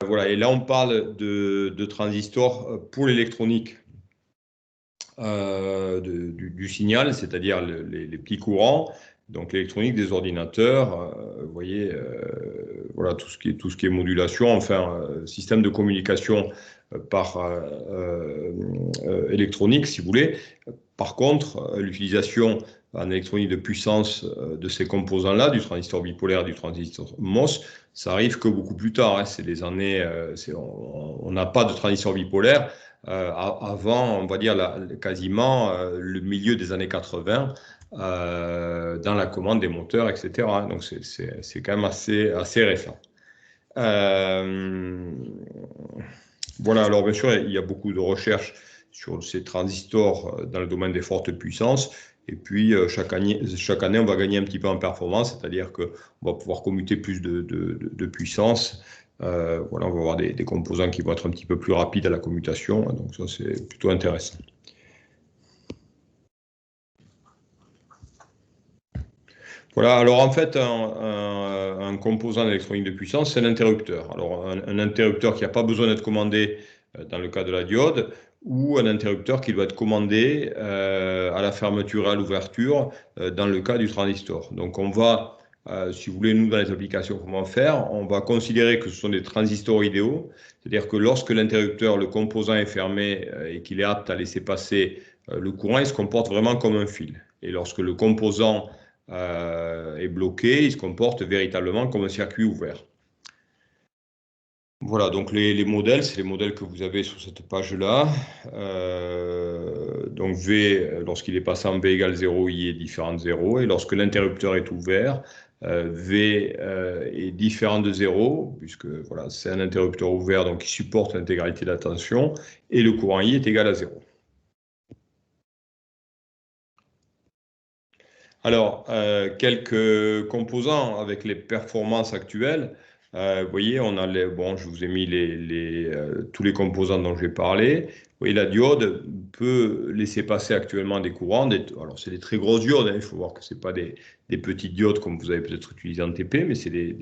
Voilà, et là on parle de transistors pour l'électronique du signal, c'est-à-dire les petits courants, donc l'électronique des ordinateurs, vous voyez, voilà, tout ce qui est modulation, enfin, système de communication par électronique, si vous voulez. Par contre, l'utilisation en électronique de puissance de ces composants-là, du transistor bipolaire, du transistor MOS, ça arrive que beaucoup plus tard. Hein. C'est des années, on n'a pas de transistor bipolaire avant, on va dire, quasiment le milieu des années 80, dans la commande des moteurs, etc. Donc, c'est quand même assez récent. Voilà, alors bien sûr, il y a beaucoup de recherches sur ces transistors dans le domaine des fortes puissances. Et puis, chaque année, on va gagner un petit peu en performance, c'est-à-dire qu'on va pouvoir commuter plus de puissance. Voilà, on va avoir des composants qui vont être un petit peu plus rapides à la commutation. Donc, ça, c'est plutôt intéressant. Voilà, alors en fait, un composant d'électronique de puissance, c'est un interrupteur. Alors, un interrupteur qui n'a pas besoin d'être commandé dans le cas de la diode, ou un interrupteur qui doit être commandé à la fermeture et à l'ouverture dans le cas du transistor. Donc, on va, si vous voulez, nous, dans les applications, comment faire? On va considérer que ce sont des transistors idéaux, c'est-à-dire que lorsque l'interrupteur, le composant est fermé et qu'il est apte à laisser passer le courant, il se comporte vraiment comme un fil. Et lorsque le composant est bloqué, il se comporte véritablement comme un circuit ouvert. Voilà, donc les modèles, c'est les modèles que vous avez sur cette page-là. Donc V, lorsqu'il est passé en V égale 0, I est différent de 0. Et lorsque l'interrupteur est ouvert, V est différent de 0, puisque voilà, c'est un interrupteur ouvert, donc il supporte l'intégralité de la tension, et le courant I est égal à 0. Alors, quelques composants avec les performances actuelles. Vous voyez, on a bon, je vous ai mis tous les composants dont j'ai parlé. Vous voyez, la diode peut laisser passer actuellement des courants. Alors, c'est des très grosses diodes. Hein, il faut voir que ce n'est pas des petites diodes comme vous avez peut-être utilisé en TP, mais c'est des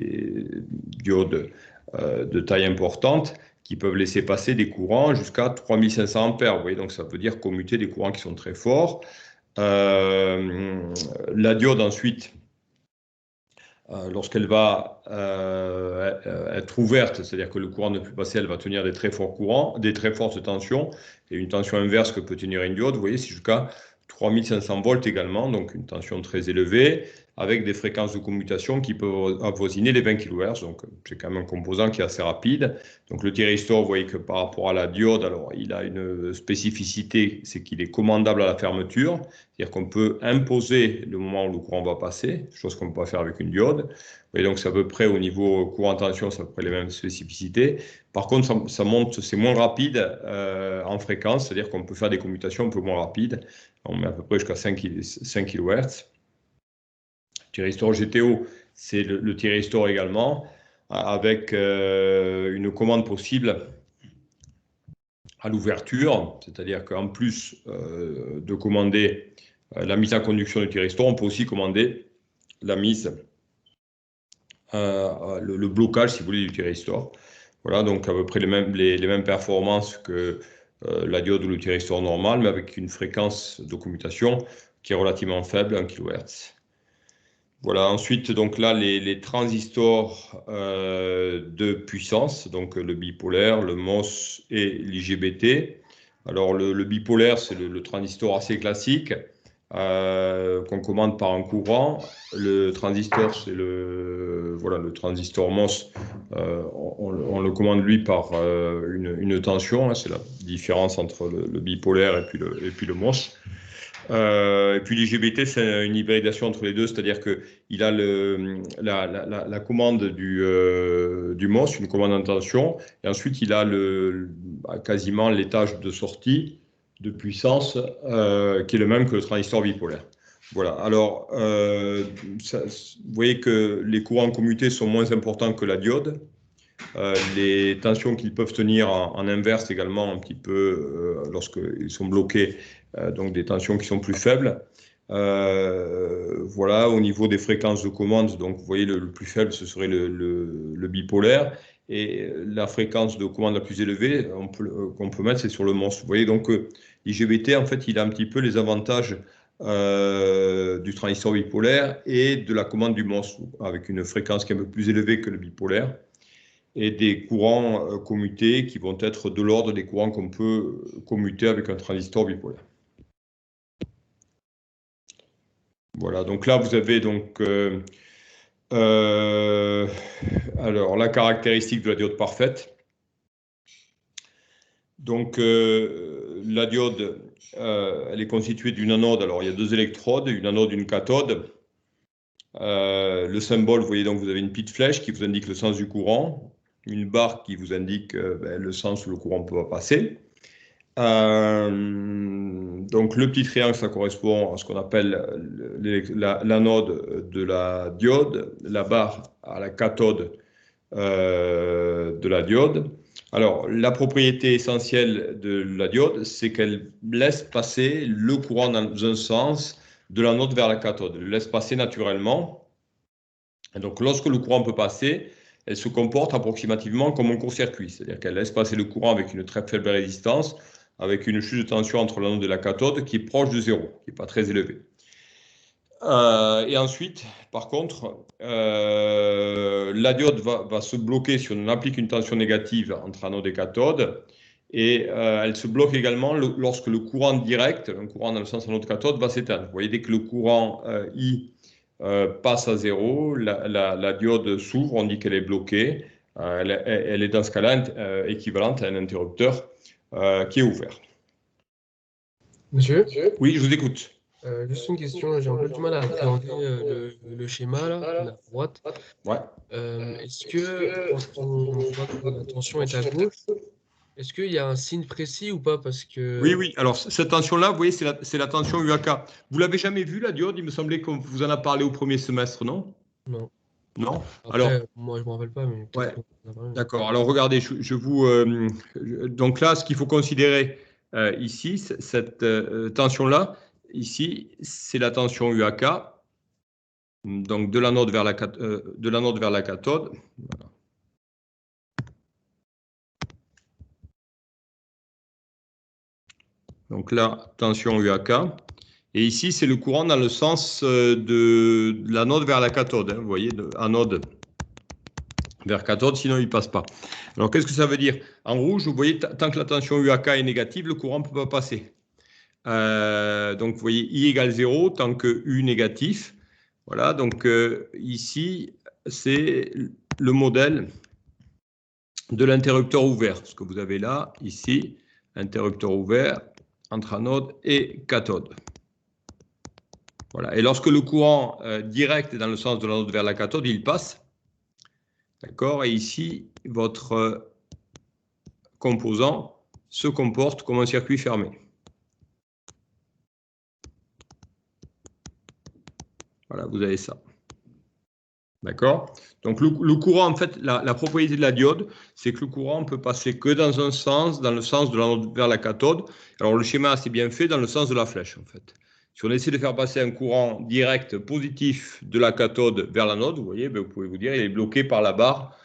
diodes de taille importante qui peuvent laisser passer des courants jusqu'à 3500 ampères. Vous voyez, donc ça veut dire commuter des courants qui sont très forts. La diode ensuite, lorsqu'elle va être ouverte, c'est-à-dire que le courant ne peut plus passer, elle va tenir des très forts courants, des très fortes tensions, et une tension inverse que peut tenir une diode, vous voyez, c'est jusqu'à 3500 volts également, donc une tension très élevée, avec des fréquences de commutation qui peuvent avoisiner les 20 kHz, donc c'est quand même un composant qui est assez rapide. Donc le thyristor, vous voyez que par rapport à la diode, alors il a une spécificité, c'est qu'il est commandable à la fermeture, c'est-à-dire qu'on peut imposer le moment où le courant va passer, chose qu'on ne peut pas faire avec une diode. Et donc c'est à peu près au niveau courant-tension, c'est à peu près les mêmes spécificités. Par contre, ça monte, c'est moins rapide en fréquence, c'est-à-dire qu'on peut faire des commutations un peu moins rapides. On met à peu près jusqu'à 5 kHz. Thyristor GTO, c'est le thyristor également, avec une commande possible à l'ouverture, c'est-à-dire qu'en plus de commander la mise en conduction du thyristor, on peut aussi commander la mise, le blocage, si vous voulez, du thyristor. Voilà, donc à peu près les mêmes performances que la diode ou le thyristor normal, mais avec une fréquence de commutation qui est relativement faible, 1 kHz. Voilà, ensuite, donc là, les transistors de puissance, donc le bipolaire, le MOS et l'IGBT. Alors, le bipolaire, c'est le transistor assez classique qu'on commande par un courant. Le transistor, c'est voilà, le transistor MOS. On le commande, lui, par une tension. Hein, c'est la différence entre le bipolaire et puis le MOS. Et puis l'IGBT, c'est une hybridation entre les deux, c'est-à-dire qu'il a la commande du MOS, une commande en tension, et ensuite il a quasiment l'étage de sortie de puissance qui est le même que le transistor bipolaire. Voilà, alors vous voyez que les courants commutés sont moins importants que la diode. Les tensions qu'ils peuvent tenir en inverse également un petit peu lorsqu'ils sont bloqués, donc des tensions qui sont plus faibles. Voilà, au niveau des fréquences de commande, donc vous voyez le plus faible, ce serait le bipolaire. Et la fréquence de commande la plus élevée qu'on peut mettre, c'est sur le monstre. Vous voyez, donc l'IGBT, en fait, il a un petit peu les avantages du transistor bipolaire et de la commande du monstre, avec une fréquence qui est un peu plus élevée que le bipolaire, et des courants commutés qui vont être de l'ordre des courants qu'on peut commuter avec un transistor bipolaire. Voilà, donc là, vous avez donc... alors, la caractéristique de la diode parfaite. Donc, la diode, elle est constituée d'une anode. Alors, il y a 2 électrodes, une anode, une cathode. Le symbole, vous voyez, donc vous avez une petite flèche qui vous indique le sens du courant, une barre qui vous indique le sens où le courant peut passer. Donc, le petit triangle, ça correspond à ce qu'on appelle l'anode de la diode, la barre à la cathode de la diode. Alors, la propriété essentielle de la diode, c'est qu'elle laisse passer le courant dans un sens de l'anode vers la cathode. Elle le laisse passer naturellement. Et donc, lorsque le courant peut passer, elle se comporte approximativement comme un court-circuit, c'est-à-dire qu'elle laisse passer le courant avec une très faible résistance, avec une chute de tension entre l'anode et la cathode qui est proche de 0, qui n'est pas très élevée. Et ensuite, par contre, la diode va se bloquer si on applique une tension négative entre anode et cathode. Et elle se bloque également lorsque le courant direct, un courant dans le sens anode-cathode, va s'éteindre. Vous voyez, dès que le courant I passe à 0, la diode s'ouvre, on dit qu'elle est bloquée. Elle est dans ce cas-là équivalente à un interrupteur qui est ouvert. Monsieur? Oui, je vous écoute. Juste une question, j'ai un peu du mal à appréhender le schéma là, à droite. Ouais. Est-ce que quand on voit que la tension est à gauche, est-ce qu'il y a un signe précis ou pas? Parce que... Oui. Alors, cette tension-là, vous voyez, c'est la tension UAK. Vous l'avez jamais vue, la diode? Il me semblait qu'on vous en a parlé au premier semestre, non? Non. Non? Après, Alors, moi, je ne me rappelle pas, mais peut-être ouais. qu'on en a parlé. D'accord. Alors, regardez, je vous... donc là, ce qu'il faut considérer ici, cette tension-là, ici, c'est la tension UAK. Donc, de l'anode vers la cathode. Voilà. Donc là, tension UAK. Et ici, c'est le courant dans le sens de l'anode vers la cathode. Hein, vous voyez, anode vers cathode, sinon il ne passe pas. Alors, qu'est-ce que ça veut dire? En rouge, vous voyez, tant que la tension UAK est négative, le courant ne peut pas passer. Donc, vous voyez, I égale 0, tant que U négatif. Voilà, donc ici, c'est le modèle de l'interrupteur ouvert. Ce que vous avez là, ici, interrupteur ouvert entre anode et cathode. Voilà. Et lorsque le courant direct est dans le sens de l'anode vers la cathode, il passe. D'accord? Et ici, votre composant se comporte comme un circuit fermé. Voilà, vous avez ça. D'accord? Donc, le courant, en fait, la propriété de la diode, c'est que le courant ne peut passer que dans un sens, dans le sens de l'anode vers la cathode. Alors, le schéma est assez bien fait dans le sens de la flèche, en fait. Si on essaie de faire passer un courant direct positif de la cathode vers l'anode, vous voyez, ben, vous pouvez vous dire, il est bloqué par la barre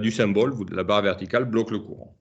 du symbole. La barre verticale bloque le courant.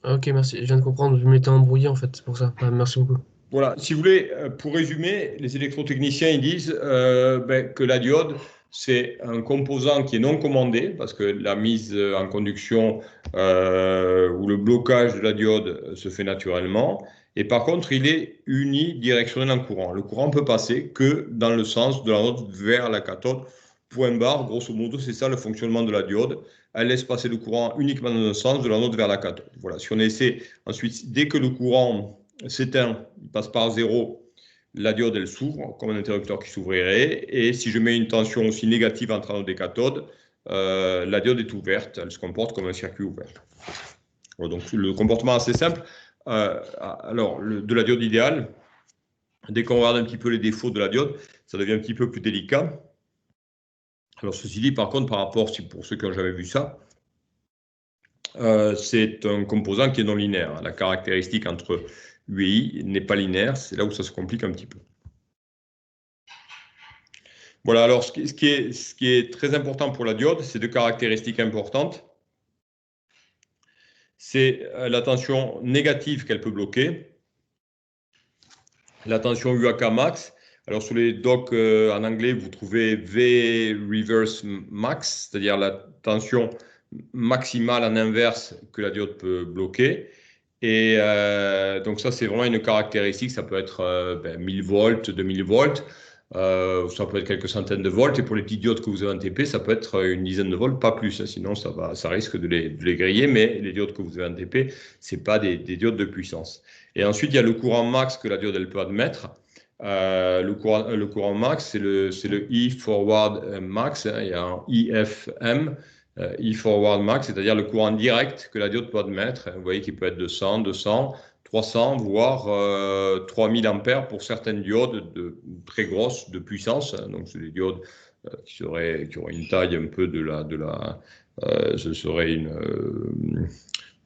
Ok, merci. Je viens de comprendre. Je m'étais embrouillé en fait, c'est pour ça. Merci beaucoup. Voilà, si vous voulez, pour résumer, les électrotechniciens ils disent que la diode, c'est un composant qui est non commandé, parce que la mise en conduction ou le blocage de la diode se fait naturellement. Et par contre, il est unidirectionnel en courant. Le courant peut passer que dans le sens de l'anode vers la cathode. Point barre, grosso modo, c'est ça le fonctionnement de la diode. Elle laisse passer le courant uniquement dans un sens de l'anode vers la cathode. Voilà, si on essaie ensuite, dès que le courant s'éteint, il passe par 0, la diode elle s'ouvre comme un interrupteur qui s'ouvrirait, et si je mets une tension aussi négative entre anode et cathode, la diode est ouverte, elle se comporte comme un circuit ouvert. Voilà, donc le comportement assez simple. Alors, de la diode idéale, dès qu'on regarde un petit peu les défauts de la diode, ça devient un petit peu plus délicat. Alors, ceci dit, par contre, par rapport, pour ceux qui n'ont jamais vu ça, c'est un composant qui est non linéaire. La caractéristique entre U et I n'est pas linéaire, c'est là où ça se complique un petit peu. Voilà, alors ce qui est très important pour la diode, c'est deux caractéristiques importantes. C'est la tension négative qu'elle peut bloquer, la tension UAK max. Alors sur les docs en anglais, vous trouvez V reverse max, c'est-à-dire la tension maximale en inverse que la diode peut bloquer. Et donc ça, c'est vraiment une caractéristique. Ça peut être 1000 volts, 2000 volts. Ça peut être quelques centaines de volts. Et pour les petites diodes que vous avez en TP, ça peut être une dizaine de volts, pas plus. Sinon, ça risque de les griller. Mais les diodes que vous avez en TP, ce n'est pas des diodes de puissance. Et ensuite, il y a le courant max que la diode elle peut admettre. Le courant max, c'est le E forward max. Il y a un IFM. E-forward max, c'est-à-dire le courant direct que la diode peut admettre. Vous voyez qu'il peut être de 100, 200, 300, voire 3000 ampères pour certaines diodes très grosses de puissance. Donc, c'est des diodes qui auraient une taille un peu ce serait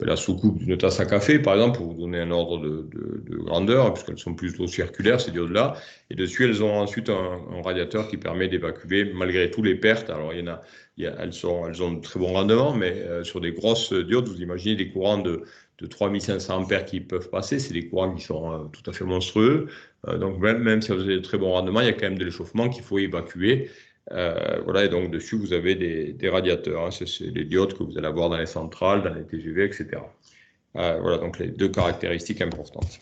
la soucoupe d'une tasse à café, par exemple, pour vous donner un ordre de grandeur, puisqu'elles sont plutôt circulaires, ces diodes-là. Et dessus, elles ont ensuite un radiateur qui permet d'évacuer, malgré tout, les pertes. Alors, elles ont de très bons rendements, mais sur des grosses diodes, vous imaginez des courants de 3500 ampères qui peuvent passer. C'est des courants qui sont tout à fait monstrueux. Donc, même si vous avez de très bons rendements, il y a quand même de l'échauffement qu'il faut évacuer. Voilà, et donc dessus, vous avez des radiateurs. Hein. C'est les diodes que vous allez avoir dans les centrales, dans les TGV, etc. Voilà, donc les deux caractéristiques importantes.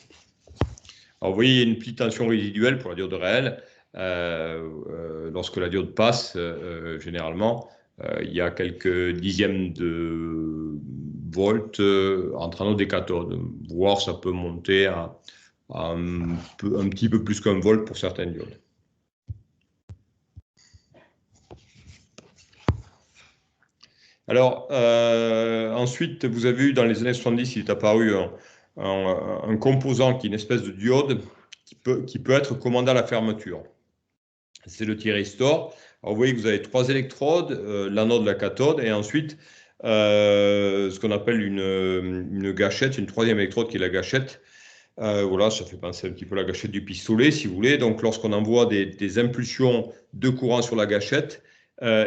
Alors, vous voyez, il y a une petite tension résiduelle pour la diode réelle. Lorsque la diode passe, généralement, il y a quelques dixièmes de volts entre anode et cathode, voire ça peut monter à un petit peu plus qu'un volt pour certaines diodes. Alors, ensuite, vous avez vu dans les années 70, il est apparu un composant qui est une espèce de diode qui peut être commandé à la fermeture. C'est le thyristor. Alors, vous voyez que vous avez trois électrodes, l'anode, la cathode, et ensuite ce qu'on appelle une gâchette, une troisième électrode qui est la gâchette. Voilà, ça fait penser un petit peu à la gâchette du pistolet, si vous voulez. Donc, lorsqu'on envoie des impulsions de courant sur la gâchette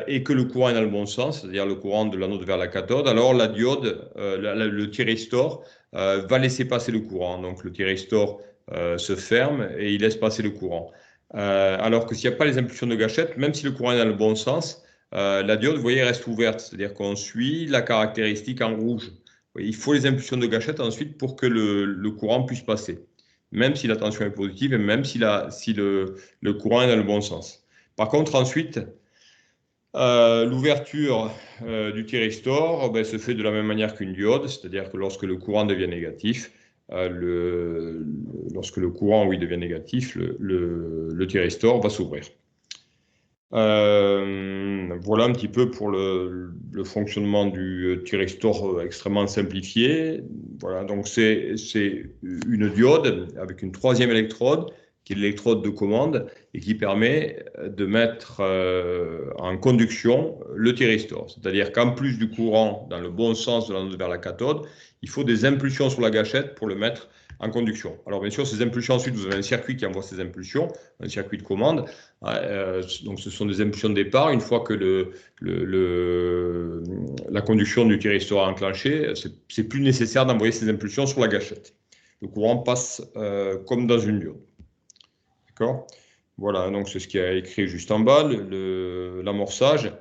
et que le courant est dans le bon sens, c'est-à-dire le courant de l'anode vers la cathode, alors la diode, le thyristor, va laisser passer le courant. Donc, le thyristor se ferme et il laisse passer le courant. Alors que s'il n'y a pas les impulsions de gâchette, même si le courant est dans le bon sens, la diode, vous voyez, reste ouverte. C'est-à-dire qu'on suit la caractéristique en rouge. Il faut les impulsions de gâchette ensuite pour que le courant puisse passer, même si la tension est positive et même si le courant est dans le bon sens. Par contre, ensuite, l'ouverture du thyristor se fait de la même manière qu'une diode, c'est-à-dire que lorsque le courant devient négatif, lorsque le courant devient négatif, le thyristor va s'ouvrir. Voilà un petit peu pour le fonctionnement du thyristor extrêmement simplifié. Voilà, donc c'est une diode avec une troisième électrode qui est l'électrode de commande et qui permet de mettre en conduction le thyristor. C'est-à-dire qu'en plus du courant dans le bon sens de l'anode vers la cathode, il faut des impulsions sur la gâchette pour le mettre en conduction. Alors bien sûr, ces impulsions, ensuite, vous avez un circuit qui envoie ces impulsions, un circuit de commande. Donc ce sont des impulsions de départ. Une fois que la conduction du thyristor est enclenchée, c'est plus nécessaire d'envoyer ces impulsions sur la gâchette. Le courant passe comme dans une diode. D'accord ? Voilà, donc c'est ce qui est écrit juste en bas, l'amorçage.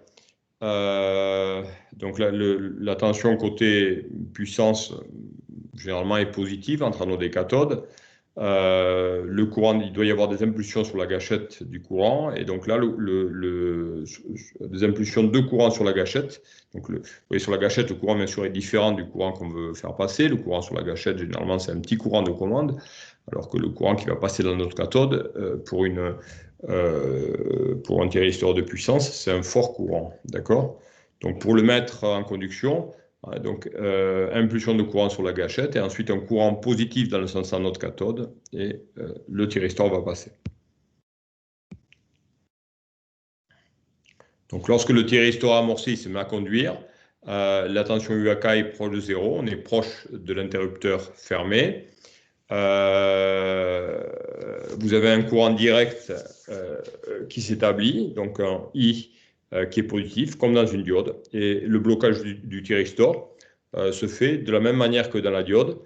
Donc la tension côté puissance généralement est positive entre anode et cathode. Le courant, il doit y avoir des impulsions sur la gâchette du courant, et donc là, des impulsions de courant sur la gâchette. Donc, vous voyez, sur la gâchette, le courant, bien sûr, est différent du courant qu'on veut faire passer. Le courant sur la gâchette, généralement, c'est un petit courant de commande, alors que le courant qui va passer dans notre cathode, pour un thyristor de puissance, c'est un fort courant, d'accord ? Donc, pour le mettre en conduction, donc, impulsion de courant sur la gâchette et ensuite un courant positif dans le sens de notre cathode et le thyristor va passer. Donc, lorsque le thyristor amorcé il se met à conduire, la tension UAK est proche de zéro, on est proche de l'interrupteur fermé. vous avez un courant direct qui s'établit, donc un I qui est positif, comme dans une diode. Et le blocage du thyristor se fait de la même manière que dans la diode.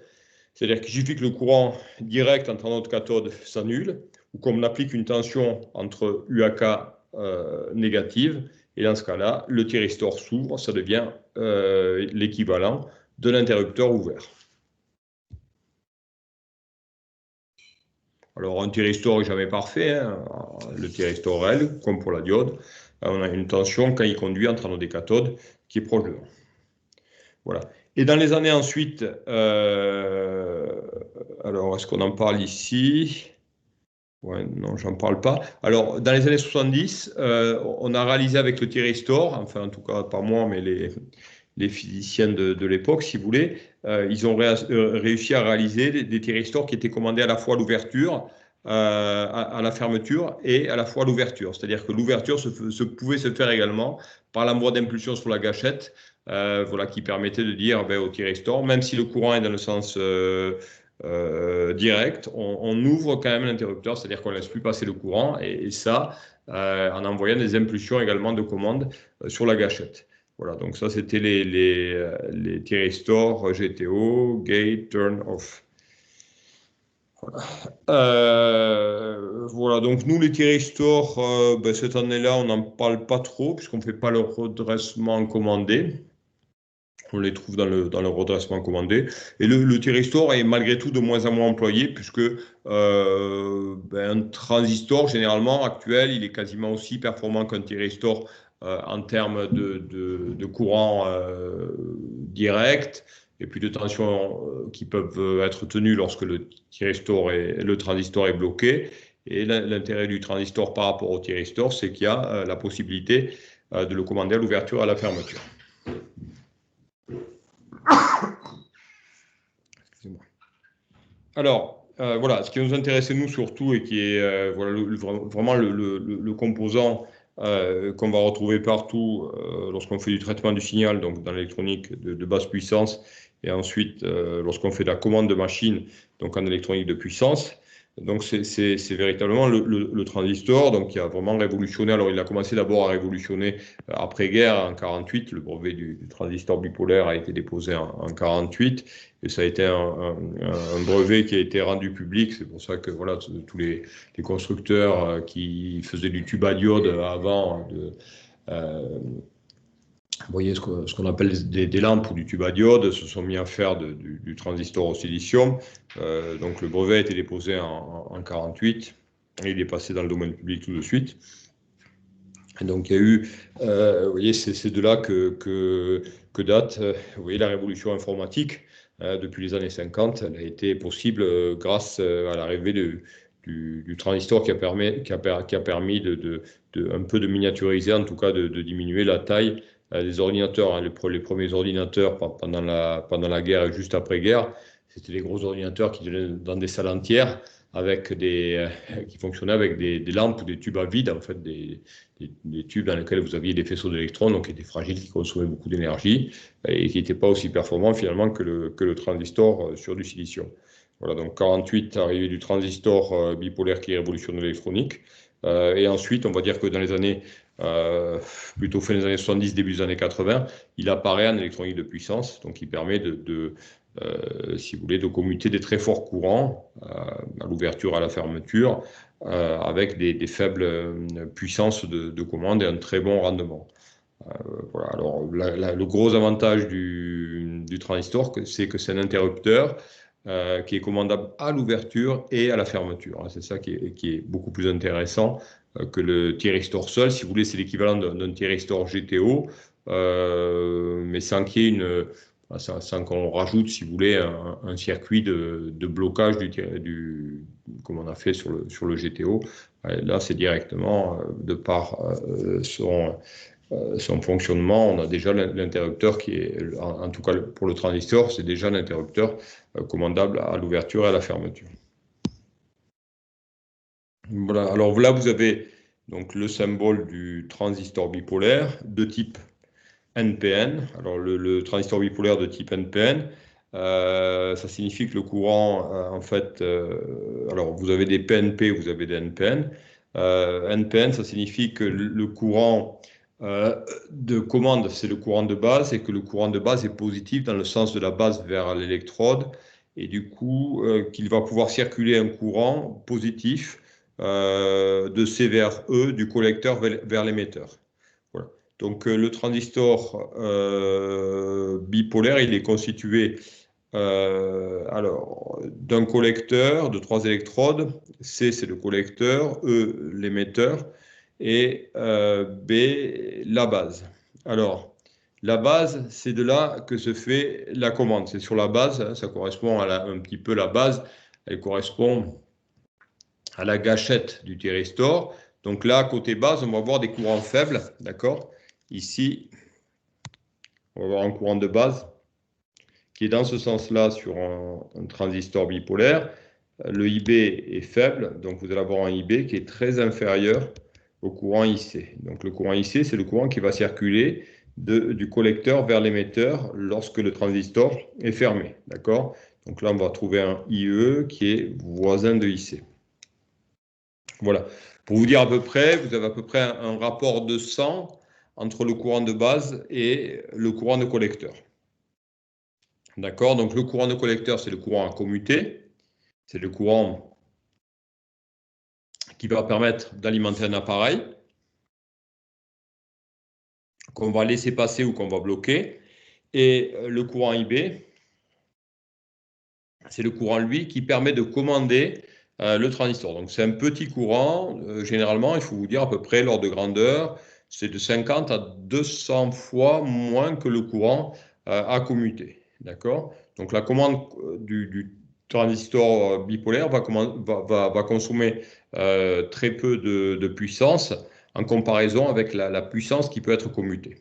C'est-à-dire qu'il suffit que le courant direct entre notre cathode s'annule, ou qu'on applique une tension entre UAK négative, et dans ce cas-là, le thyristor s'ouvre, ça devient l'équivalent de l'interrupteur ouvert. Alors, un thyristor n'est jamais parfait, hein. Le thyristor L, comme pour la diode, on a une tension quand il conduit entre anode et cathode qui est proche de 1. Voilà. Et dans les années ensuite, alors est-ce qu'on en parle ici? Ouais, non, j'en parle pas. Alors, dans les années 70, on a réalisé avec le thyristor, enfin en tout cas pas moi, mais les physiciens de l'époque, si vous voulez, ils ont réussi à réaliser des thyristors qui étaient commandés à la fois à l'ouverture, à la fermeture et à la fois à l'ouverture. C'est-à-dire que l'ouverture pouvait se faire également par l'envoi d'impulsion sur la gâchette, voilà, qui permettait de dire au thyristor, même si le courant est dans le sens direct, on ouvre quand même l'interrupteur, c'est-à-dire qu'on ne laisse plus passer le courant, et ça, en envoyant des impulsions également de commande sur la gâchette. Voilà, donc ça, c'était les thyristors GTO, Gate, Turn Off. Voilà, donc nous, les thyristors, cette année-là, on n'en parle pas trop, puisqu'on ne fait pas le redressement commandé. On les trouve dans le redressement commandé. Et le thyristor est malgré tout de moins en moins employé, puisque un transistor, généralement, actuel, il est quasiment aussi performant qu'un thyristor en termes de courant direct, et puis de tensions qui peuvent être tenues lorsque le transistor est bloqué. Et l'intérêt du transistor par rapport au thyristor, c'est qu'il y a la possibilité de le commander à l'ouverture et à la fermeture. Excusez-moi. Alors, voilà, ce qui nous intéressait nous surtout et qui est voilà, vraiment le composant qu'on va retrouver partout lorsqu'on fait du traitement du signal, donc dans l'électronique de basse puissance, et ensuite lorsqu'on fait de la commande de machine, donc en électronique de puissance. Donc c'est véritablement le transistor, donc qui a vraiment révolutionné. Alors il a commencé d'abord à révolutionner après-guerre en 48. Le brevet du transistor bipolaire a été déposé en 48, et ça a été un brevet qui a été rendu public. C'est pour ça que voilà, tous les constructeurs qui faisaient du tube à diode avant vous voyez ce qu'on appelle des lampes ou du tube à diode, se sont mis à faire du transistor au silicium. Donc le brevet a été déposé en 48 et il est passé dans le domaine public tout de suite. Et donc il y a eu, vous voyez, c'est de là que date, vous voyez, la révolution informatique. Depuis les années 50, elle a été possible grâce à l'arrivée du transistor qui a permis un peu de miniaturiser, en tout cas de diminuer la taille des ordinateurs. Hein. Les premiers ordinateurs pendant la guerre et juste après-guerre, c'était des gros ordinateurs qui étaient dans des salles entières qui fonctionnaient avec des lampes ou des tubes à vide, en fait, des tubes dans lesquels vous aviez des faisceaux d'électrons, donc qui étaient fragiles, qui consommaient beaucoup d'énergie et qui n'étaient pas aussi performants finalement que le transistor sur du silicium. Voilà, donc 48, arrivée du transistor bipolaire qui révolutionne l'électronique. Et ensuite, on va dire que dans les années, plutôt fin des années 70, début des années 80, il apparaît en électronique de puissance, donc il permet si vous voulez, de commuter des très forts courants à l'ouverture, à la fermeture, avec des faibles puissances de commande et un très bon rendement. Voilà. Alors, le gros avantage du transistor, c'est que c'est un interrupteur qui est commandable à l'ouverture et à la fermeture. C'est ça qui est beaucoup plus intéressant que le thyristor seul. Si vous voulez, c'est l'équivalent d'un thyristor GTO, mais sans qu'il y ait sans qu'on rajoute, si vous voulez, un circuit de blocage comme on a fait sur le GTO. Là, c'est directement, de par son fonctionnement, on a déjà l'interrupteur qui est, en tout cas pour le transistor, c'est déjà l'interrupteur commandable à l'ouverture et à la fermeture. Voilà, alors là, vous avez donc le symbole du transistor bipolaire de type NPN. Alors le transistor bipolaire de type NPN, Ça signifie que le courant, en fait, alors vous avez des PNP, vous avez des NPN. NPN, ça signifie que le courant de commande, c'est le courant de base et que le courant de base est positif dans le sens de la base vers l'électrode et du coup qu'il va pouvoir circuler un courant positif de C vers E du collecteur vers l'émetteur. Voilà. Donc le transistor bipolaire, il est constitué alors d'un collecteur de 3 électrodes. C, c'est le collecteur, E, l'émetteur, et B, la base. Alors, la base, c'est de là que se fait la commande. C'est sur la base, hein, ça correspond à un petit peu la base, elle correspond à la gâchette du thyristor. Donc là, côté base, on va avoir des courants faibles, d'accord? Ici, on va avoir un courant de base qui est dans ce sens-là sur un transistor bipolaire. Le IB est faible, donc vous allez avoir un IB qui est très inférieur au courant IC. Donc le courant IC, c'est le courant qui va circuler du collecteur vers l'émetteur lorsque le transistor est fermé. D'accord? Donc là, on va trouver un IE qui est voisin de IC. Voilà. Pour vous dire à peu près, vous avez à peu près un rapport de 100 entre le courant de base et le courant de collecteur. D'accord? Donc le courant de collecteur, c'est le courant à commuter. C'est le courant qui va permettre d'alimenter un appareil qu'on va laisser passer ou qu'on va bloquer. Et le courant IB, c'est le courant, lui, qui permet de commander le transistor. Donc c'est un petit courant, généralement, il faut vous dire à peu près l'ordre de grandeur, c'est de 50 à 200 fois moins que le courant à commuter. D'accord? Donc la commande du transistor bipolaire va consommer très peu de puissance en comparaison avec la puissance qui peut être commutée.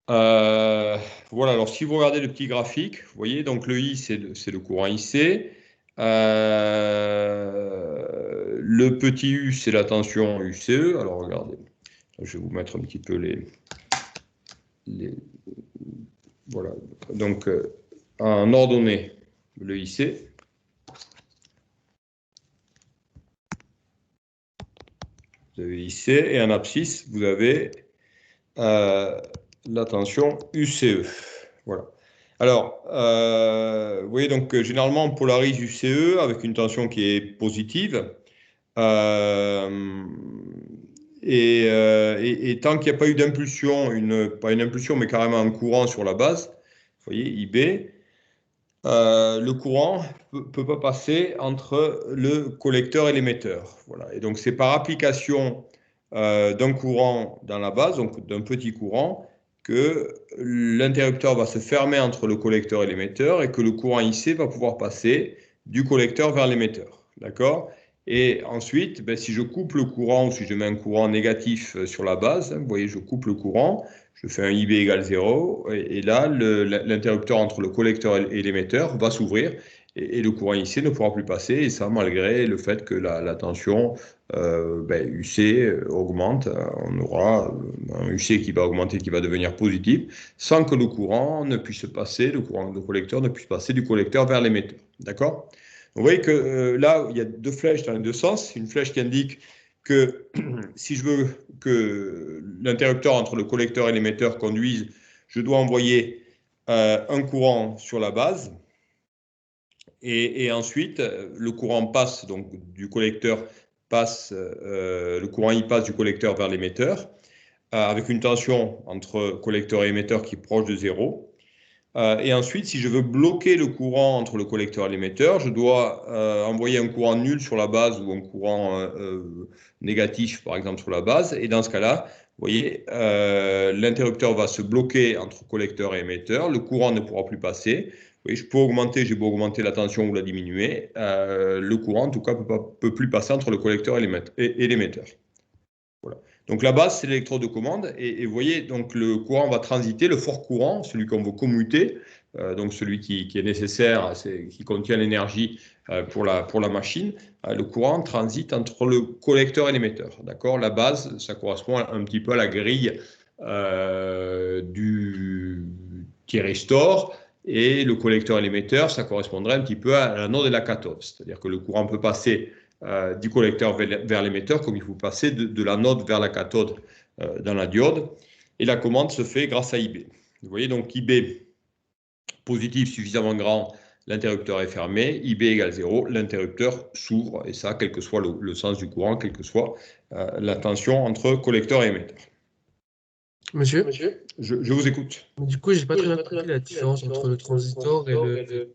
Voilà, alors si vous regardez le petit graphique, vous voyez, donc le I, c'est le courant IC. Le petit U, c'est la tension UCE. Alors regardez, je vais vous mettre un petit peu voilà, donc en ordonnée, le IC. Vous avez IC et en abscisse, vous avez la tension UCE. Voilà. Alors, vous voyez, donc généralement, on polarise UCE avec une tension qui est positive. Et tant qu'il n'y a pas eu d'impulsion, pas une impulsion, mais carrément un courant sur la base, vous voyez, IB, le courant ne peut pas passer entre le collecteur et l'émetteur. Voilà. Et donc, c'est par application d'un courant dans la base, donc d'un petit courant, que l'interrupteur va se fermer entre le collecteur et l'émetteur et que le courant IC va pouvoir passer du collecteur vers l'émetteur. D'accord? Et ensuite, ben, si je coupe le courant ou si je mets un courant négatif sur la base, hein, vous voyez, je coupe le courant, je fais un IB égale 0, et là, l'interrupteur entre le collecteur et l'émetteur va s'ouvrir, et le courant IC ne pourra plus passer, et ça malgré le fait que la tension ben, UC augmente. On aura un UC qui va augmenter, qui va devenir positif, sans que le courant ne puisse passer, le courant de collecteur ne puisse passer du collecteur vers l'émetteur. D'accord? Vous voyez que là, il y a deux flèches dans les deux sens. Une flèche qui indique que si je veux que l'interrupteur entre le collecteur et l'émetteur conduise, je dois envoyer un courant sur la base. Et ensuite, le courant passe, donc du collecteur passe, le courant il passe du collecteur vers l'émetteur, avec une tension entre collecteur et émetteur qui est proche de 0. Et ensuite, si je veux bloquer le courant entre le collecteur et l'émetteur, je dois envoyer un courant nul sur la base ou un courant négatif, par exemple, sur la base. Et dans ce cas-là, vous voyez, l'interrupteur va se bloquer entre collecteur et émetteur. Le courant ne pourra plus passer. Vous voyez, j'ai beau augmenter la tension ou la diminuer. Le courant, en tout cas, ne peut plus passer entre le collecteur et l'émetteur. Voilà. Donc la base, c'est l'électrode de commande. Et vous voyez, donc le courant va transiter, le fort courant, celui qu'on veut commuter, donc celui qui est nécessaire, qui contient l'énergie pour la machine. Le courant transite entre le collecteur et l'émetteur. D'accord? La base, ça correspond un petit peu à la grille du thyristor. et le collecteur et l'émetteur, ça correspondrait un petit peu à l'anode et la cathode. C'est-à-dire que le courant peut passer du collecteur vers l'émetteur, comme il faut passer de l'anode vers la cathode dans la diode. Et la commande se fait grâce à IB. Vous voyez, donc IB positif suffisamment grand, l'interrupteur est fermé. IB égale 0, l'interrupteur s'ouvre. Et ça, quel que soit le sens du courant, quelle que soit la tension entre collecteur et émetteur. Monsieur, je vous écoute. du coup, j'ai pas très bien compris la différence entre le transistor et le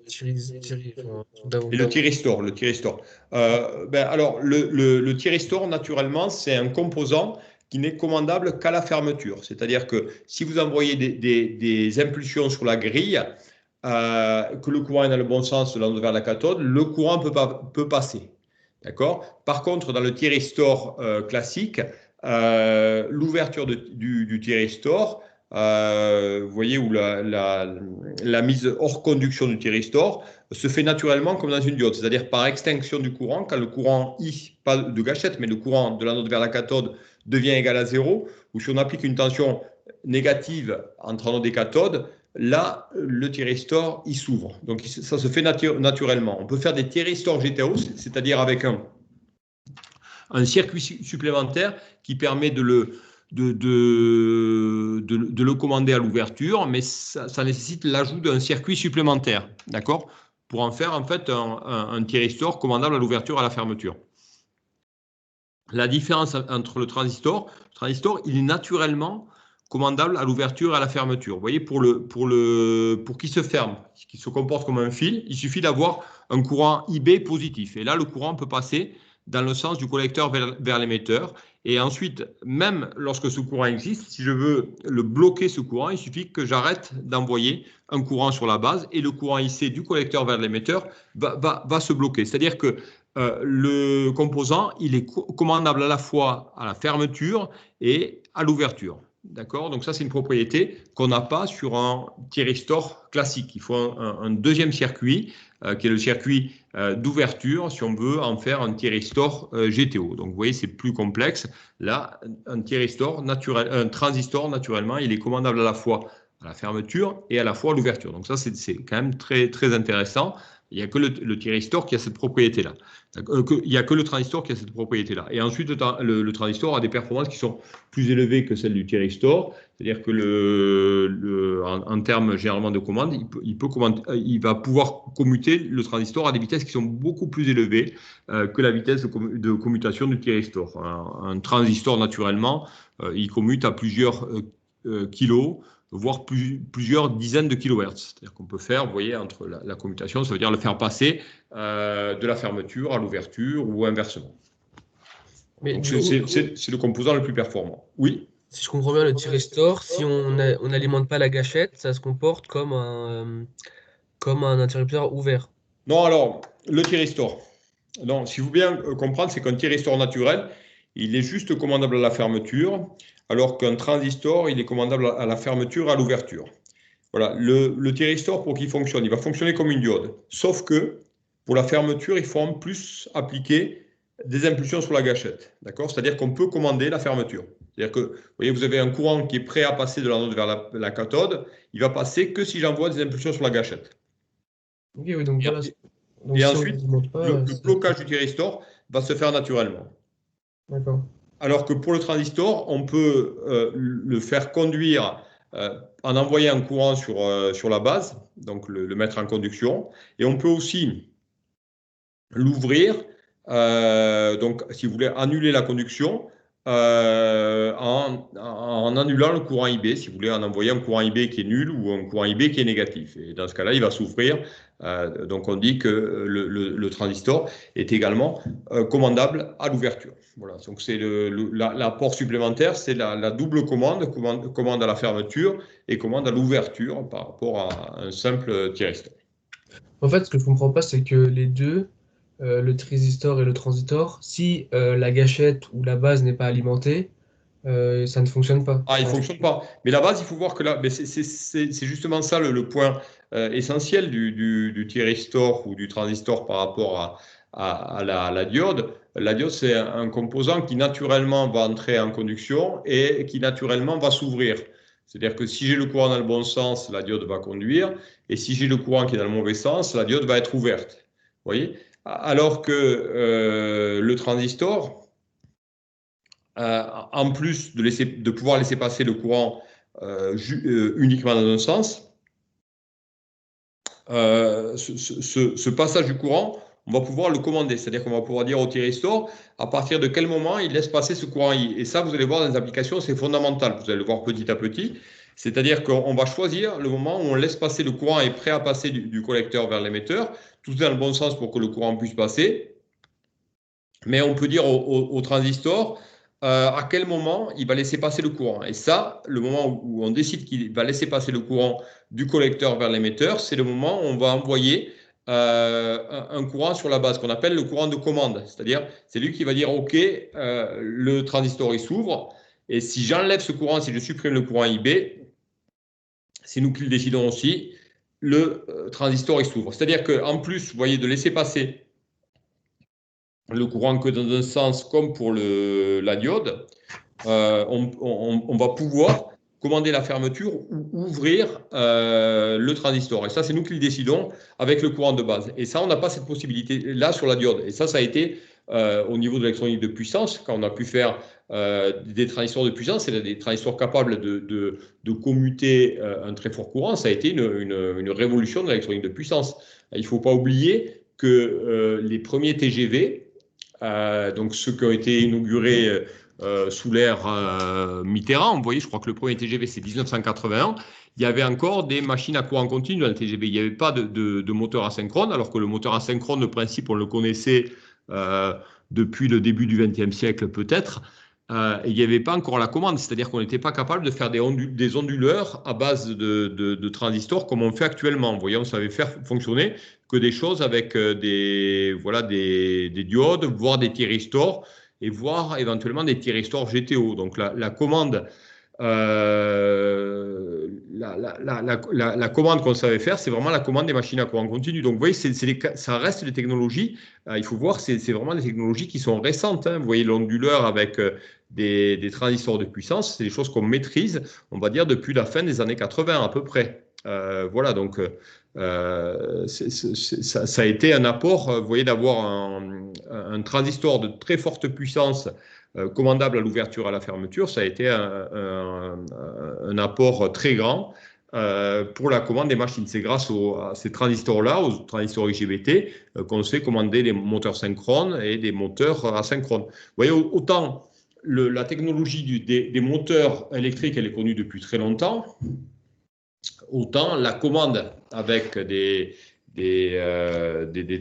et le thyristor. Alors, le thyristor, naturellement, c'est un composant qui n'est commandable qu'à la fermeture. C'est-à-dire que si vous envoyez des impulsions sur la grille, que le courant est dans le bon sens de l'anode vers la cathode, le courant peut passer. D'accord ? Par contre, dans le thyristor classique, l'ouverture du thyristor, vous voyez où la mise hors conduction du thyristor se fait naturellement comme dans une diode, c'est-à-dire par extinction du courant, quand le courant I, pas de gâchette, mais le courant de l'anode vers la cathode devient égal à 0, ou si on applique une tension négative entre anode et cathode, là, le thyristor, il s'ouvre. Donc, ça se fait naturellement. On peut faire des thyristors GTO, c'est-à-dire avec un circuit supplémentaire qui permet de le commander à l'ouverture, mais ça nécessite l'ajout d'un circuit supplémentaire, d'accord, pour en faire en fait un thyristor commandable à l'ouverture et à la fermeture. La différence entre le transistor, il est naturellement commandable à l'ouverture et à la fermeture. Vous voyez, pour qu'il se ferme, qu'il se comporte comme un fil, il suffit d'avoir un courant IB positif. Et là, le courant peut passer dans le sens du collecteur vers l'émetteur. Et ensuite, même lorsque ce courant existe, si je veux le bloquer, ce courant, il suffit que j'arrête d'envoyer un courant sur la base et le courant IC du collecteur vers l'émetteur va se bloquer. C'est-à-dire que le composant, il est commandable à la fois à la fermeture et à l'ouverture. D'accord ? Donc ça, c'est une propriété qu'on n'a pas sur un thyristor classique. Il faut un deuxième circuit, qui est le circuit d'ouverture, si on veut en faire un thyristor GTO. Donc vous voyez, c'est plus complexe. Là, un transistor, naturellement, il est commandable à la fois à la fermeture et à la fois à l'ouverture. Donc ça, c'est quand même très, très intéressant. Il n'y a que le thyristor qui a cette propriété-là. Il n'y a que le transistor qui a cette propriété-là. Et ensuite, le transistor a des performances qui sont plus élevées que celles du thyristor. C'est-à-dire que en termes généralement de commande, il va pouvoir commuter le transistor à des vitesses qui sont beaucoup plus élevées que la vitesse de commutation du thyristor. Un transistor, naturellement, il commute à plusieurs kilos, voire plusieurs dizaines de kilohertz. C'est-à-dire qu'on peut faire, vous voyez, entre la commutation, ça veut dire le faire passer de la fermeture à l'ouverture ou inversement. C'est le composant le plus performant. Oui. Si je comprends bien, le thyristor, si on n'alimente pas la gâchette, ça se comporte comme un interrupteur ouvert. Non, alors, le thyristor. Non, si vous voulez bien comprendre, c'est qu'un thyristor naturel, il est juste commandable à la fermeture, alors qu'un transistor, il est commandable à la fermeture et à l'ouverture. Voilà, le thyristor, pour qu'il fonctionne, il va fonctionner comme une diode. Sauf que, pour la fermeture, il faut en plus appliquer des impulsions sur la gâchette. D'accord ? C'est-à-dire qu'on peut commander la fermeture. C'est-à-dire que, vous voyez, vous avez un courant qui est prêt à passer de l'anode vers la cathode, il va passer que si j'envoie des impulsions sur la gâchette. Ok, oui, donc voilà. Et ensuite, le blocage du thyristor va se faire naturellement. D'accord. Alors que pour le transistor, on peut le faire conduire en envoyant un courant sur la base, donc le mettre en conduction. Et on peut aussi l'ouvrir, donc si vous voulez annuler la conduction, en annulant le courant IB, si vous voulez en envoyer un courant IB qui est nul ou un courant IB qui est négatif. Et dans ce cas-là, il va s'ouvrir. Donc on dit que le transistor est également commandable à l'ouverture. Voilà, donc c'est l'apport supplémentaire, c'est la double commande à la fermeture et commande à l'ouverture par rapport à un simple thyristor. En fait, ce que je ne comprends pas, c'est que les deux, le thyristor et le transistor, si la gâchette ou la base n'est pas alimentée, ça ne fonctionne pas. Ah, il ne fonctionne pas. Mais la base, il faut voir que là, c'est justement ça le point essentiel du thyristor ou du transistor par rapport à la diode. La diode, c'est un composant qui naturellement va entrer en conduction et qui naturellement va s'ouvrir. C'est-à-dire que si j'ai le courant dans le bon sens, la diode va conduire, et si j'ai le courant qui est dans le mauvais sens, la diode va être ouverte. Vous voyez? Alors que le transistor, en plus de pouvoir laisser passer le courant uniquement dans un sens, ce passage du courant, on va pouvoir le commander. C'est-à-dire qu'on va pouvoir dire au thyristor à partir de quel moment il laisse passer ce courant I. Et ça, vous allez voir dans les applications, c'est fondamental. Vous allez le voir petit à petit. C'est-à-dire qu'on va choisir le moment où on laisse passer le courant est prêt à passer du collecteur vers l'émetteur, tout dans le bon sens pour que le courant puisse passer. Mais on peut dire au transistor à quel moment il va laisser passer le courant. Et ça, le moment où on décide qu'il va laisser passer le courant du collecteur vers l'émetteur, c'est le moment où on va envoyer un courant sur la base qu'on appelle le courant de commande. C'est-à-dire, c'est lui qui va dire, OK, le transistor, il s'ouvre. Et si j'enlève ce courant, si je supprime le courant IB, c'est nous qui le décidons aussi, le transistor, il s'ouvre. C'est-à-dire qu'en plus, vous voyez, de laisser passer le courant que dans un sens comme pour la diode, on va pouvoir commander la fermeture ou ouvrir le transistor. Et ça, c'est nous qui le décidons avec le courant de base. Et ça, on n'a pas cette possibilité-là sur la diode. Et ça a été au niveau de l'électronique de puissance, quand on a pu faire des transistors de puissance, c'est des transistors capables de commuter un très fort courant. Ça a été une révolution de l'électronique de puissance. Il ne faut pas oublier que les premiers TGV, donc ceux qui ont été inaugurés sous l'ère Mitterrand, vous voyez, je crois que le premier TGV c'est 1981, il y avait encore des machines à courant continu dans le TGV, il n'y avait pas de moteur asynchrone, alors que le moteur asynchrone, le principe, on le connaissait depuis le début du XXe siècle peut-être, et il n'y avait pas encore la commande, c'est-à-dire qu'on n'était pas capable de faire des onduleurs à base de transistors comme on fait actuellement. Vous voyez, on savait faire fonctionner que des choses avec des diodes, voire des thyristors, et voire éventuellement des thyristors GTO. Donc la commande, la commande qu'on savait faire, c'est vraiment la commande des machines à courant continu. Donc vous voyez, ça reste des technologies, il faut voir, c'est vraiment des technologies qui sont récentes. Hein. Vous voyez l'onduleur avec des transistors de puissance, c'est des choses qu'on maîtrise, on va dire, depuis la fin des années 80 à peu près. Voilà, donc ça a été un apport, vous voyez, d'avoir un transistor de très forte puissance commandable à l'ouverture et à la fermeture, ça a été un apport très grand pour la commande des machines. C'est grâce à ces transistors-là, aux transistors IGBT, qu'on sait commander des moteurs synchrones et des moteurs asynchrones. Vous voyez, autant la technologie des moteurs électriques, elle est connue depuis très longtemps, autant la commande avec des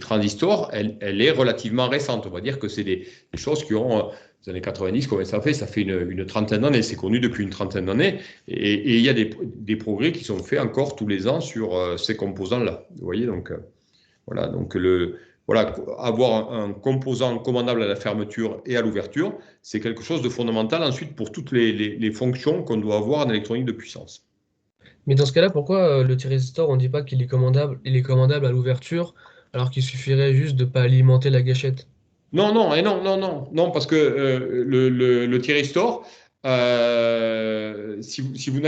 transistors, elle est relativement récente. On va dire que c'est des choses qui ont, les années 90, combien ça fait une trentaine d'années, c'est connu depuis une trentaine d'années, et il y a des progrès qui sont faits encore tous les ans sur ces composants-là. Vous voyez, donc voilà, donc voilà, avoir un composant commandable à la fermeture et à l'ouverture, c'est quelque chose de fondamental ensuite pour toutes les fonctions qu'on doit avoir en électronique de puissance. Mais dans ce cas-là, pourquoi le thyristor, on ne dit pas qu'il est commandable à l'ouverture, alors qu'il suffirait juste de ne pas alimenter la gâchette? Non, non, et non, non, non, non, parce que le thyristor, si vous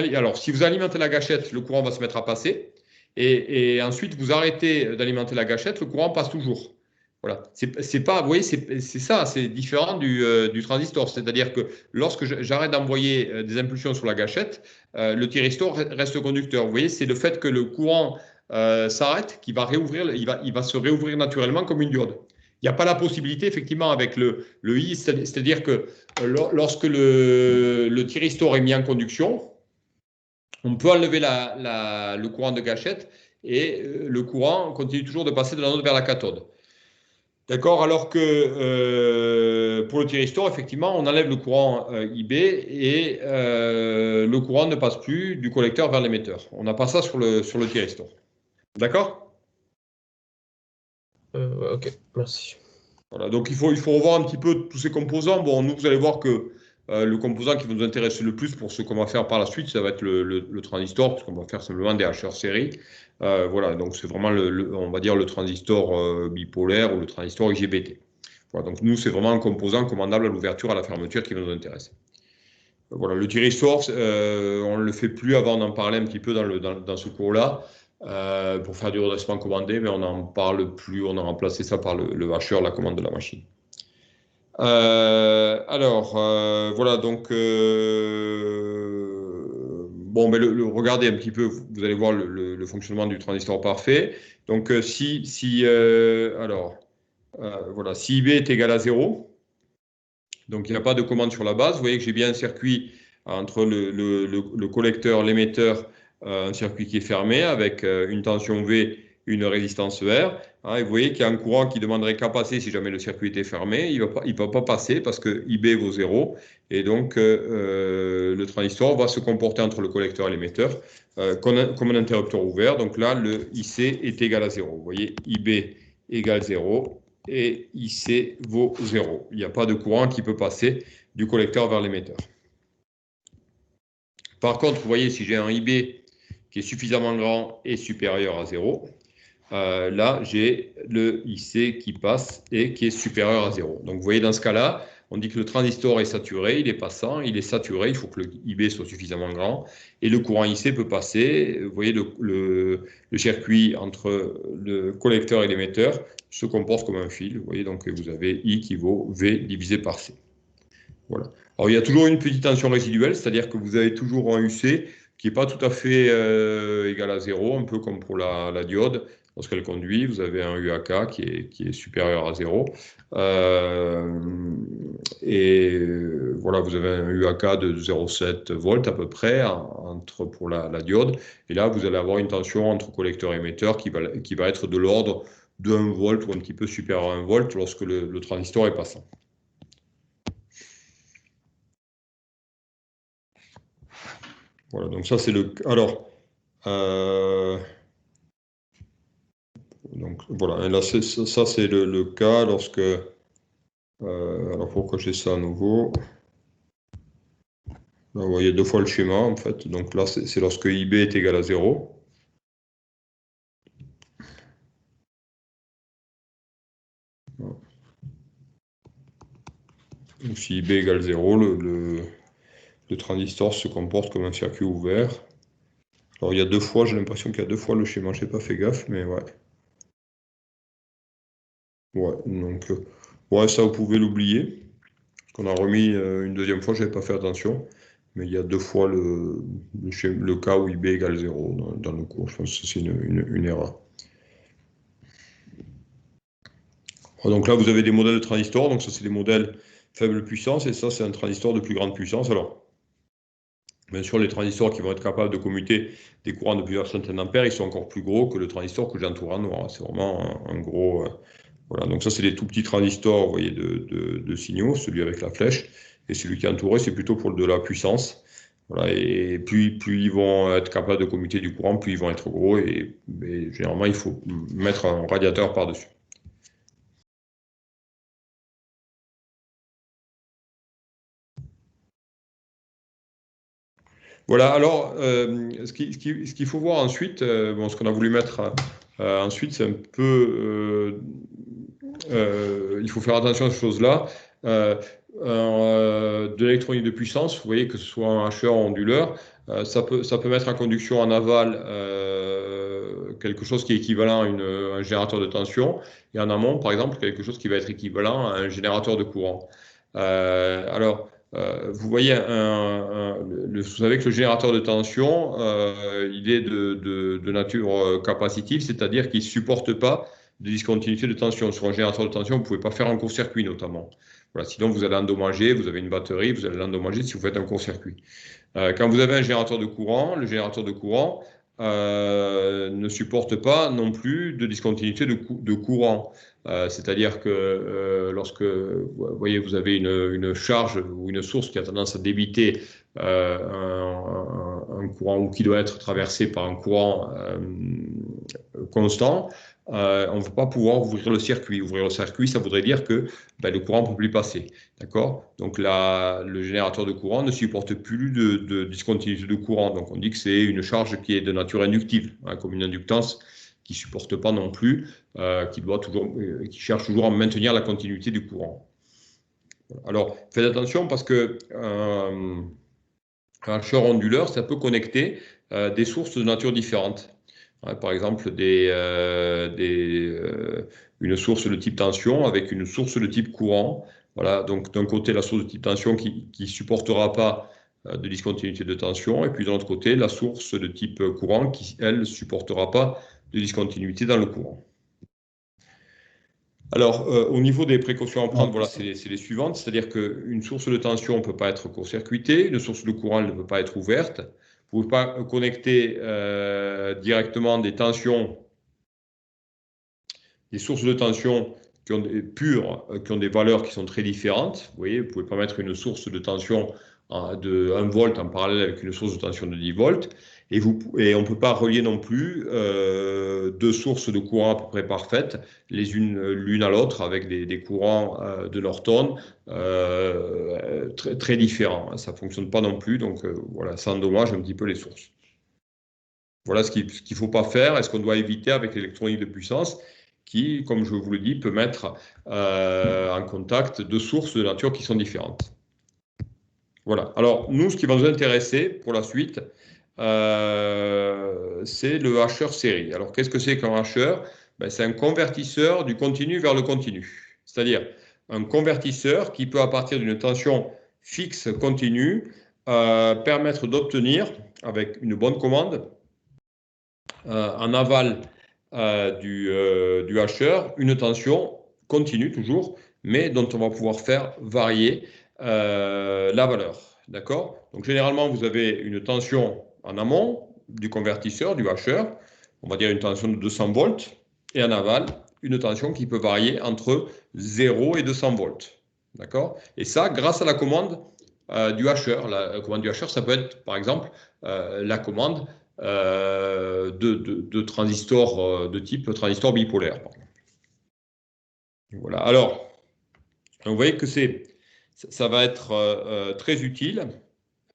alimentez la gâchette, le courant va se mettre à passer, et ensuite vous arrêtez d'alimenter la gâchette, le courant passe toujours. Voilà. C'est pas, vous voyez, c'est ça, c'est différent du transistor. C'est-à-dire que lorsque j'arrête d'envoyer des impulsions sur la gâchette, le thyristor reste conducteur. Vous voyez, c'est le fait que le courant s'arrête qui va réouvrir, il va se réouvrir naturellement comme une diode. Il n'y a pas la possibilité, effectivement, avec le I, c'est-à-dire que lorsque le thyristor est mis en conduction, on peut enlever le courant de gâchette et le courant continue toujours de passer de l'anode vers la cathode. D'accord. Alors que pour le thyristor, effectivement, on enlève le courant IB et le courant ne passe plus du collecteur vers l'émetteur. On n'a pas ça sur le thyristor. D'accord? Ok, merci. Voilà, donc il faut revoir un petit peu tous ces composants. Bon, nous, vous allez voir que le composant qui va nous intéresser le plus pour ce qu'on va faire par la suite, ça va être le transistor, parce qu'on va faire simplement des HR série. Voilà, donc c'est vraiment, on va dire, le transistor bipolaire ou le transistor IGBT. Voilà, donc nous, c'est vraiment un composant commandable à l'ouverture, à la fermeture qui va nous intéresser. voilà, le thyristor, on ne le fait plus. Avant, on en parlait un petit peu dans ce cours-là, pour faire du redressement commandé, mais on n'en parle plus. On a remplacé ça par le vacheur, la commande de la machine. Voilà, donc, bon, mais regardez un petit peu, vous allez voir le fonctionnement du transistor parfait. Donc, voilà, si IB est égal à 0, donc il n'y a pas de commande sur la base, vous voyez que j'ai bien un circuit entre le collecteur, l'émetteur, un circuit qui est fermé avec une tension V, une résistance R. Hein, et vous voyez qu'il y a un courant qui demanderait qu'à passer si jamais le circuit était fermé. Il ne va pas passer parce que IB vaut 0. Et donc, le transistor va se comporter entre le collecteur et l'émetteur comme un interrupteur ouvert. Donc là, le IC est égal à 0. Vous voyez, IB égale 0 et IC vaut 0. Il n'y a pas de courant qui peut passer du collecteur vers l'émetteur. Par contre, vous voyez, si j'ai un IB qui est suffisamment grand et supérieur à 0, là, j'ai le IC qui passe et qui est supérieur à 0. Donc, vous voyez, dans ce cas-là, on dit que le transistor est saturé, il est passant, il est saturé, il faut que le IB soit suffisamment grand, et le courant IC peut passer. Vous voyez, le circuit entre le collecteur et l'émetteur se comporte comme un fil. Vous voyez, donc vous avez I qui vaut V divisé par C. Voilà. Alors, il y a toujours une petite tension résiduelle, c'est-à-dire que vous avez toujours un UC qui n'est pas tout à fait égal à 0, un peu comme pour la diode. Lorsqu'elle conduit, vous avez un UAK qui est supérieur à 0. Voilà, vous avez un UAK de 0,7 volts à peu près pour la diode. Et là, vous allez avoir une tension entre collecteur et émetteur qui va être de l'ordre de 1 volt ou un petit peu supérieur à 1 volt lorsque le transistor est passant. Voilà, donc ça c'est le... Alors, donc voilà, et là ça c'est le cas lorsque... alors pourquoi j'ai ça à nouveau? Là, vous voyez deux fois le schéma en fait, donc là c'est lorsque IB est égal à 0. Donc si IB égale 0, le transistor se comporte comme un circuit ouvert. Alors il y a deux fois, j'ai l'impression qu'il y a deux fois le schéma, je n'ai pas fait gaffe, mais ouais. Ouais, donc ouais, ça vous pouvez l'oublier. Qu'on a remis une deuxième fois, je n'avais pas fait attention. Mais il y a deux fois le cas où IB égale 0 dans le cours. Je pense que c'est une erreur. Donc là, vous avez des modèles de transistors. Donc ça, c'est des modèles faible puissance. Et ça, c'est un transistor de plus grande puissance. Alors, bien sûr, les transistors qui vont être capables de commuter des courants de plusieurs centaines d'ampères, ils sont encore plus gros que le transistor que j'entoure en noir. C'est vraiment un gros... voilà, donc ça, c'est des tout petits transistors, vous voyez, de signaux, celui avec la flèche. Et celui qui est entouré, c'est plutôt pour de la puissance. Voilà, et plus ils vont être capables de commuter du courant, plus ils vont être gros. Et généralement, il faut mettre un radiateur par-dessus. Voilà, alors, ce qu'il faut voir ensuite, bon, ce qu'on a voulu mettre ensuite, c'est un peu... il faut faire attention à ces choses-là. De l'électronique de puissance, vous voyez que ce soit un hacheur ou un onduleur, ça peut mettre en conduction en aval quelque chose qui est équivalent à un générateur de tension, et en amont, par exemple, quelque chose qui va être équivalent à un générateur de courant. Vous voyez, vous savez que le générateur de tension, il est de nature capacitive, c'est-à-dire qu'il ne supporte pas de discontinuité de tension. Sur un générateur de tension, vous ne pouvez pas faire un court-circuit notamment. Voilà, sinon, vous allez endommager, vous avez une batterie, vous allez l'endommager si vous faites un court-circuit. Quand vous avez un générateur de courant, le générateur de courant ne supporte pas non plus de discontinuité de courant. C'est-à-dire que lorsque vous voyez, vous avez une charge ou une source qui a tendance à débiter un courant ou qui doit être traversé par un courant constant, on ne va pas pouvoir ouvrir le circuit. Ouvrir le circuit, ça voudrait dire que le courant ne peut plus passer. D'accord? Donc le générateur de courant ne supporte plus de discontinuité de courant. Donc on dit que c'est une charge qui est de nature inductive, hein, comme une inductance qui ne supporte pas non plus, qui cherche toujours à maintenir la continuité du courant. Alors faites attention parce que Un hacheur onduleur, ça peut connecter des sources de nature différente. Par exemple, une source de type tension avec une source de type courant. Voilà, donc d'un côté, la source de type tension qui ne supportera pas de discontinuité de tension, et puis de l'autre côté, la source de type courant qui, elle, ne supportera pas de discontinuité dans le courant. Alors, au niveau des précautions à prendre, voilà, c'est les suivantes, c'est-à-dire qu'une source de tension ne peut pas être court-circuitée, une source de courant ne peut pas être ouverte, vous ne pouvez pas connecter directement des tensions, des sources de tension qui ont pures, qui ont des valeurs qui sont très différentes. Vous voyez, vous ne pouvez pas mettre une source de tension de 1 volt en parallèle avec une source de tension de 10 volts. Et on ne peut pas relier non plus deux sources de courant à peu près parfaites, l'une à l'autre, avec des courants de Norton très, très différents. Ça ne fonctionne pas non plus, donc voilà, ça endommage un petit peu les sources. Voilà ce qu'il ne faut pas faire et ce qu'on doit éviter avec l'électronique de puissance qui, comme je vous le dis, peut mettre en contact deux sources de nature qui sont différentes. Voilà. Alors, nous, ce qui va nous intéresser pour la suite, c'est le hacheur série. Alors, qu'est-ce que c'est qu'un hacheur? Ben, c'est un convertisseur du continu vers le continu. C'est-à-dire un convertisseur qui peut, à partir d'une tension fixe continue, permettre d'obtenir, avec une bonne commande, en aval du hacheur, une tension continue toujours, mais dont on va pouvoir faire varier la valeur. D'accord? Donc généralement, vous avez une tension en amont du convertisseur, du hacheur, on va dire une tension de 200 volts, et en aval, une tension qui peut varier entre 0 et 200 volts. D'accord? Et ça, grâce à la commande du hacheur. La commande du hacheur, ça peut être, par exemple, la commande de transistors de type transistor bipolaire. Voilà. Alors, vous voyez que ça va être très utile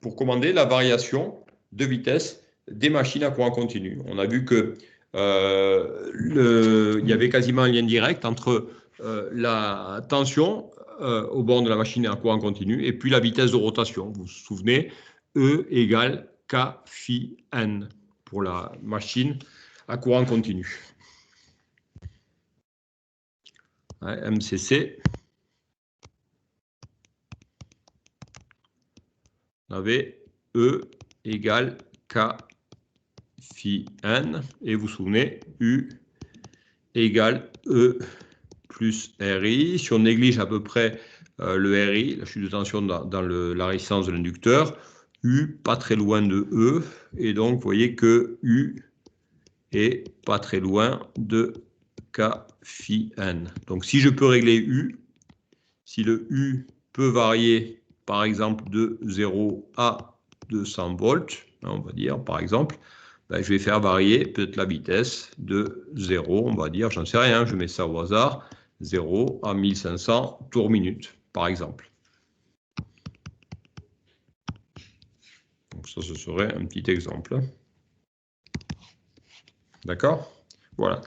pour commander la variation de vitesse des machines à courant continu. On a vu que il y avait quasiment un lien direct entre la tension au bord de la machine à courant continu et puis la vitesse de rotation. Vous vous souvenez, E égale K phi n pour la machine à courant continu. Ouais, MCC. On avait E égale K phi n, et vous vous souvenez, U égale E plus RI. Si on néglige à peu près le RI, la chute de tension dans la résistance de l'inducteur, U pas très loin de E, et donc vous voyez que U est pas très loin de K phi n. Donc si je peux régler U, si le U peut varier par exemple de 0 à 200 volts, on va dire par exemple, ben, je vais faire varier peut-être la vitesse de 0, on va dire, j'en sais rien, je mets ça au hasard, 0 à 1500 tours minute, par exemple. Donc ça, ce serait un petit exemple. D'accord? Voilà.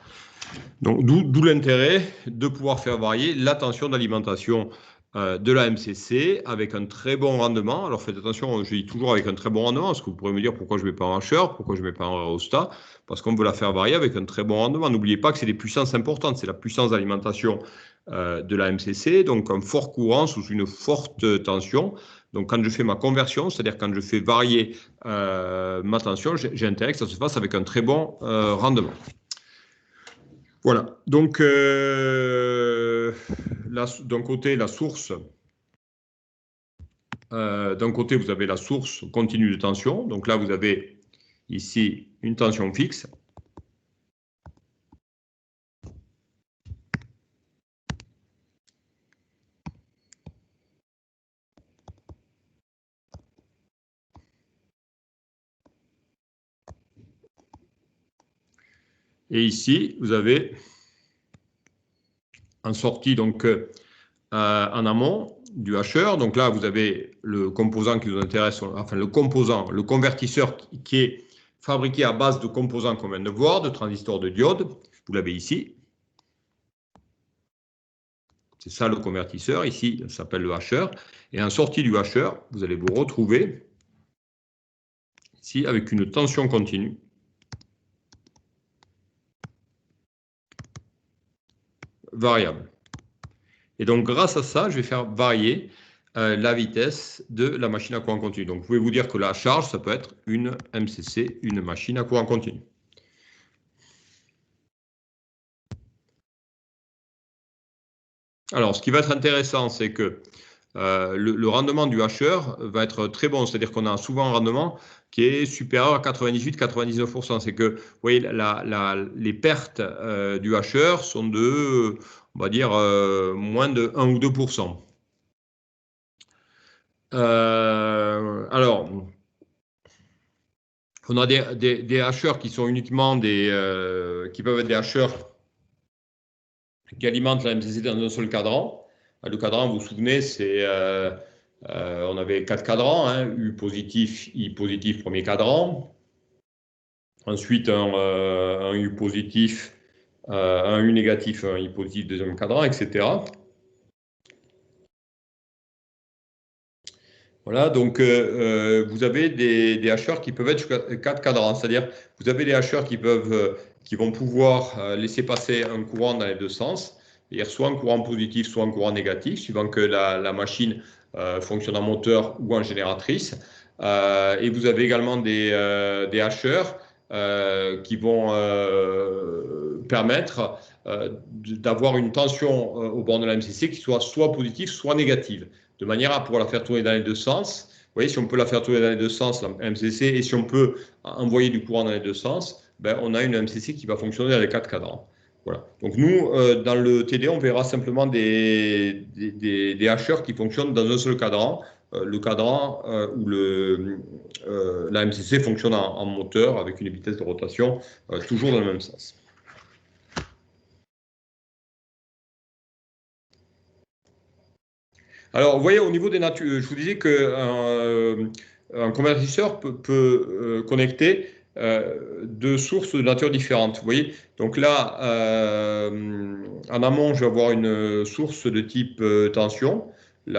Donc d'où l'intérêt de pouvoir faire varier la tension d'alimentation de la MCC avec un très bon rendement. Alors faites attention, je dis toujours avec un très bon rendement, parce que vous pourrez me dire pourquoi je ne mets pas un hacheur, pourquoi je ne mets pas un aérostat, parce qu'on veut la faire varier avec un très bon rendement. N'oubliez pas que c'est des puissances importantes, c'est la puissance d'alimentation de la MCC, donc un fort courant sous une forte tension. Donc quand je fais ma conversion, c'est-à-dire quand je fais varier ma tension, j'ai intérêt que ça se fasse avec un très bon rendement. Voilà, donc d'un côté, la source, d'un côté, vous avez la source continue de tension. Donc là, vous avez ici une tension fixe. Et ici, vous avez en sortie, donc en amont du hacheur. Donc là, vous avez le composant qui nous intéresse, enfin le composant, le convertisseur qui est fabriqué à base de composants qu'on vient de voir, de transistors de diode. Vous l'avez ici. C'est ça le convertisseur. Ici, ça s'appelle le hacheur. Et en sortie du hacheur, vous allez vous retrouver ici, avec une tension continue. Variable. Et donc, grâce à ça, je vais faire varier la vitesse de la machine à courant continu. Donc, vous pouvez vous dire que la charge, ça peut être une MCC, une machine à courant continu. Alors, ce qui va être intéressant, c'est que le rendement du hacheur va être très bon. C'est-à-dire qu'on a souvent un rendement qui est supérieur à 98-99%. C'est que, vous voyez, les pertes du hacheur sont de, on va dire, moins de 1 ou 2%. Alors, on a des hacheurs qui sont uniquement qui peuvent être des hacheurs qui alimentent la MCC dans un seul cadran. Le cadran, vous vous souvenez, on avait 4 cadrans, hein, U positif, I positif, premier cadran. Ensuite, un U positif, un U négatif, un I positif, deuxième cadran, etc. Voilà, donc vous avez des hacheurs qui peuvent être jusqu'à 4 cadrans, c'est-à-dire vous avez des hacheurs qui vont pouvoir laisser passer un courant dans les deux sens, c'est-à-dire soit un courant positif, soit un courant négatif, suivant que la machine fonctionne en moteur ou en génératrice. Et vous avez également des hacheurs qui vont permettre d'avoir une tension au bord de la MCC qui soit positive, soit négative, de manière à pouvoir la faire tourner dans les deux sens. Vous voyez, si on peut la faire tourner dans les deux sens, la MCC, et si on peut envoyer du courant dans les deux sens, ben, on a une MCC qui va fonctionner dans les 4 cadrans. Voilà. Donc nous, dans le TD, on verra simplement des hacheurs qui fonctionnent dans un seul cadran. Le cadran où la MCC fonctionne en moteur avec une vitesse de rotation toujours dans le même sens. Alors, vous voyez, au niveau des natures, je vous disais qu'un convertisseur peut connecter deux sources de nature différentes. Vous voyez, donc là, en amont, je vais avoir une source de type tension, donc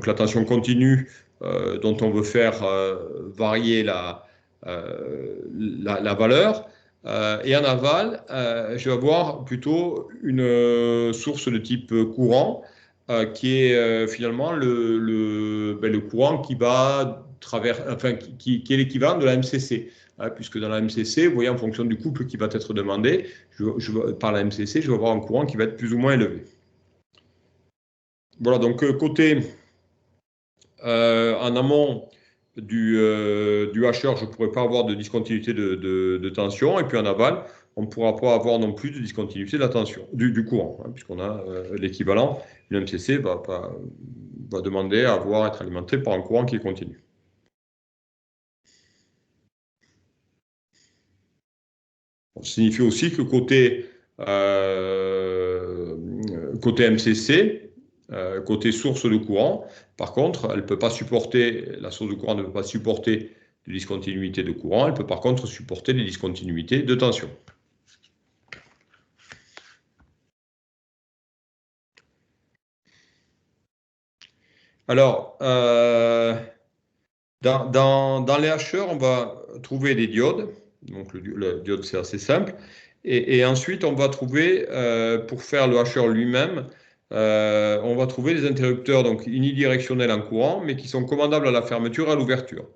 la tension continue dont on veut faire varier la valeur. Et en aval, je vais avoir plutôt une source de type courant qui est finalement le courant qui va qui est l'équivalent de la MCC. Puisque dans la MCC, vous voyez, en fonction du couple qui va être demandé, par la MCC, je vais avoir un courant qui va être plus ou moins élevé. Voilà, donc côté en amont du hacheur, je ne pourrais pas avoir de discontinuité de tension, et puis en aval, on ne pourra pas avoir non plus de discontinuité de la tension, du courant, hein, puisqu'on a l'équivalent. Une MCC va demander à être alimenté par un courant qui est continu. Ça signifie aussi que côté MCC, côté source de courant, par contre, la source de courant ne peut pas supporter de discontinuité de courant, elle peut par contre supporter des discontinuités de tension. Alors, dans les hacheurs, on va trouver des diodes. Donc, le diode, c'est assez simple. Et ensuite, on va trouver, pour faire le hacheur lui-même, on va trouver des interrupteurs donc unidirectionnels en courant, mais qui sont commandables à la fermeture et à l'ouverture.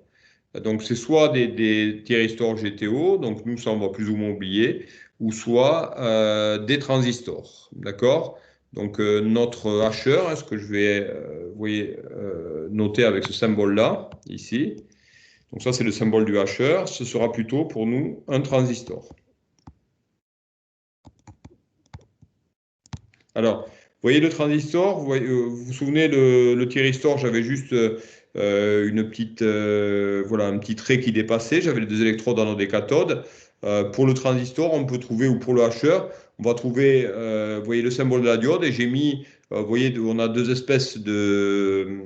Donc, c'est soit des thyristors GTO, donc nous, ça, on va plus ou moins oublier, ou soit des transistors. D'accord? Donc, notre hacheur, hein, ce que je vais vous voyez, noter avec ce symbole-là, ici. Donc, ça, c'est le symbole du hacheur. Ce sera plutôt pour nous un transistor. Alors, vous voyez le transistor, vous vous souvenez, le thyristor, j'avais juste une petite, voilà, un petit trait qui dépassait, j'avais les deux électrodes dans des cathodes. Pour le transistor, on peut trouver, ou pour le hacheur, on va trouver, vous voyez le symbole de la diode, et j'ai mis, vous voyez, on a deux espèces de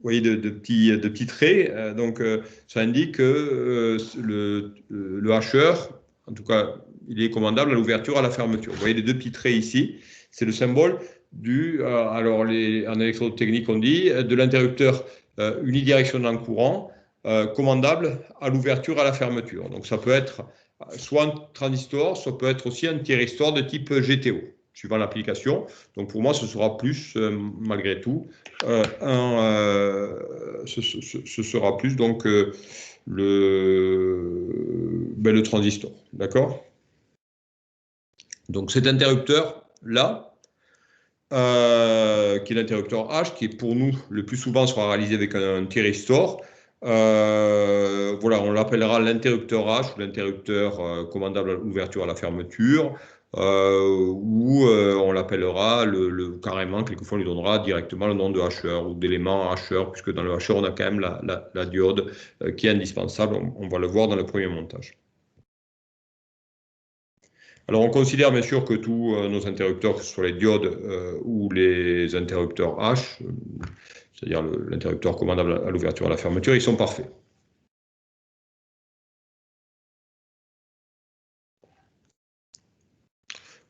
petits traits. Donc, ça indique que le hacheur, en tout cas, il est commandable à l'ouverture, à la fermeture. Vous voyez les deux petits traits ici, c'est le symbole en électrotechnique, on dit, de l'interrupteur unidirectionnel courant commandable à l'ouverture et à la fermeture. Donc ça peut être soit un transistor, soit peut être aussi un thyristor de type GTO, suivant l'application. Donc pour moi, ce sera plus, malgré tout, ce sera plus donc le transistor. D'accord? Donc cet interrupteur-là, qui est l'interrupteur H, qui est pour nous le plus souvent sera réalisé avec un thyristor. Voilà, on l'appellera l'interrupteur H ou l'interrupteur commandable à l'ouverture à la fermeture, ou on l'appellera carrément, quelquefois on lui donnera directement le nom de hacheur ou d'élément hacheur, puisque dans le hacheur on a quand même la diode qui est indispensable, on va le voir dans le premier montage. Alors, on considère bien sûr que tous nos interrupteurs, que ce soit les diodes ou les interrupteurs H, c'est-à-dire l'interrupteur commandable à l'ouverture et à la fermeture, ils sont parfaits.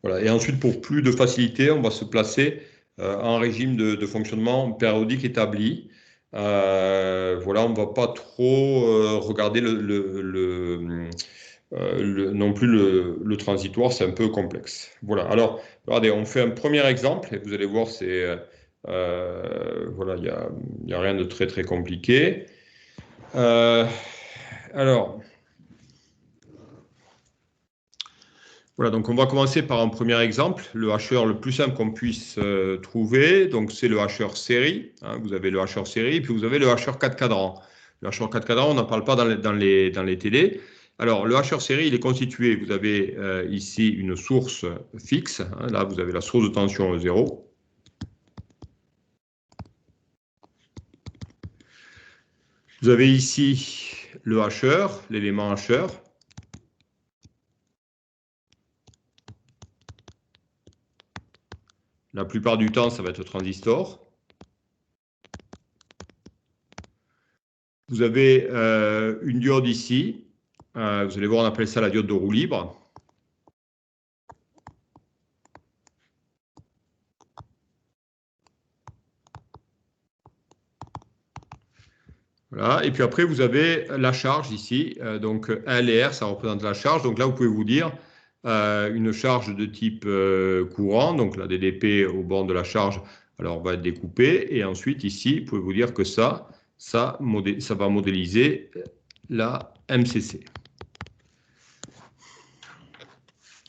Voilà. Et ensuite, pour plus de facilité, on va se placer en régime de fonctionnement périodique établi. Voilà, on ne va pas trop regarder non plus le transitoire, c'est un peu complexe. Voilà, alors, regardez, on fait un premier exemple, et vous allez voir, voilà, il n'y a rien de très, très compliqué. Alors, voilà, donc on va commencer par un premier exemple, le hacheur le plus simple qu'on puisse trouver, donc c'est le hacheur série, hein, vous avez le hacheur série, et puis vous avez le hacheur 4 cadrans. Le hacheur 4 cadrans, on n'en parle pas dans les télés. Alors, le hacheur série, il est constitué, vous avez ici une source fixe, hein, là vous avez la source de tension 0. Vous avez ici le hacheur, l'élément hacheur. La plupart du temps, ça va être transistor. Vous avez une diode ici. Vous allez voir, on appelle ça la diode de roue libre. Voilà. Et puis après, vous avez la charge ici. Donc L et R, ça représente la charge. Donc là, vous pouvez vous dire une charge de type courant. Donc la DDP au bord de la charge, alors va être découpée. Et ensuite, ici, vous pouvez vous dire que ça va modéliser la MCC.